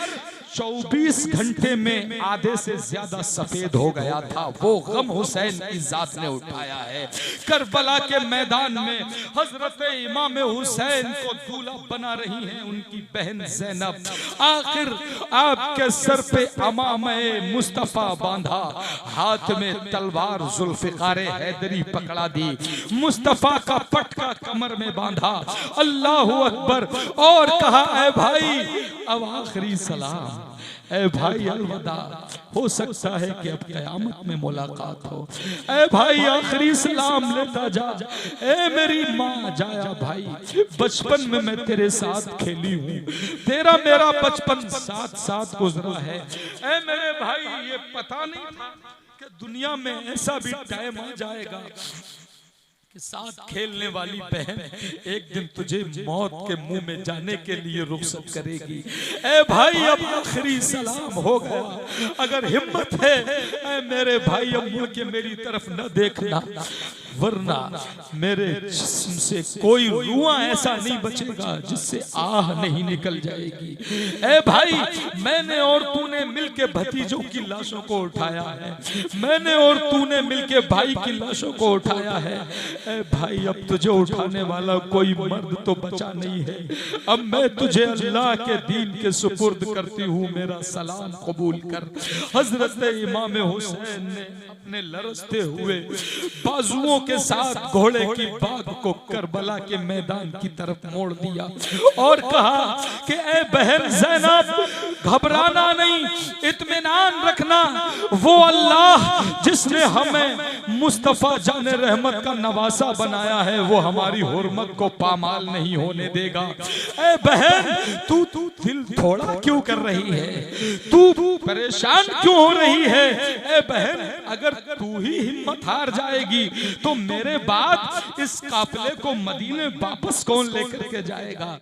24 घंटे में आधे से ज्यादा सफेद हो गया था, वो गम हुसैन की जात ने उठाया है। करबला के मैदान में हजरत इमाम हुसैन को दूल्हा बना रही हैं उनकी बहन ज़ैनब। आखिर आपके सर पे अमामे मुस्तफा बांधा, हाथ में तलवार जुल्फिकार हैदरी पकड़ा दी, मुस्तफा का पटका कमर में बांधा, अल्लाहु अकबर, और कहा ऐ भाई अब आखिरी सलाम, ऐ भाई अलविदा, हो सकता है कि अब कयामत में मुलाकात हो, ऐ भाई आखिरी सलाम लेता जा, ऐ मेरी माँ जाया भाई, बचपन में मैं तेरे साथ खेली हूँ, तेरा मेरा बचपन साथ साथ गुजरा है, ऐ मेरे भाई ये पता नहीं था कि दुनिया में ऐसा भी टाइम आ जाएगा कि साथ खेलने वाली बहन एक दिन तुझे मौत के मुंह में जाने के लिए रुखसत करेगी। ए भाई अब आखिरी सलाम हो गया, अगर हिम्मत है ए मेरे भाई अब मुड़ के मेरी तरफ न देखना, वरना मेरे जिस्म से कोई रुआं ऐसा नहीं बचेगा जिससे आह नहीं निकल जाएगी। ए भाई मैंने और तूने मिलके भतीजों की लाशों को उठाया है, मैंने और तूने मिलके भाई की लाशों को उठाया है। ए भाई अब तुझे उठाने वाला कोई मर्द तो बचा नहीं है, अब मैं तुझे अल्लाह के दीन के सुपुर्द करती हूँ, मेरा सलाम कबूल कर। हजरत इमाम हुसैन ने अपने लरसते हुए बाजुओं के साथ घोड़े की बाग को करबला के मैदान की तरफ मोड़ दिया और कहा कि ए बहन ज़ैनब घबराना नहीं, इत्मीनान रखना, वो अल्लाह जिसने हमें मुस्तफा जाने रहमत का नवासा बनाया है वो हमारी हुर्मत को पामाल नहीं होने देगा। ए बहन तू दिल थोड़ा क्यों कर रही है, तू परेशान क्यों हो रही है? ए बहन अगर तू ही हिम्मत हार जाएगी तो मेरे बाद इस काफिले को मदीने वापस कौन लेकर के जाएगा?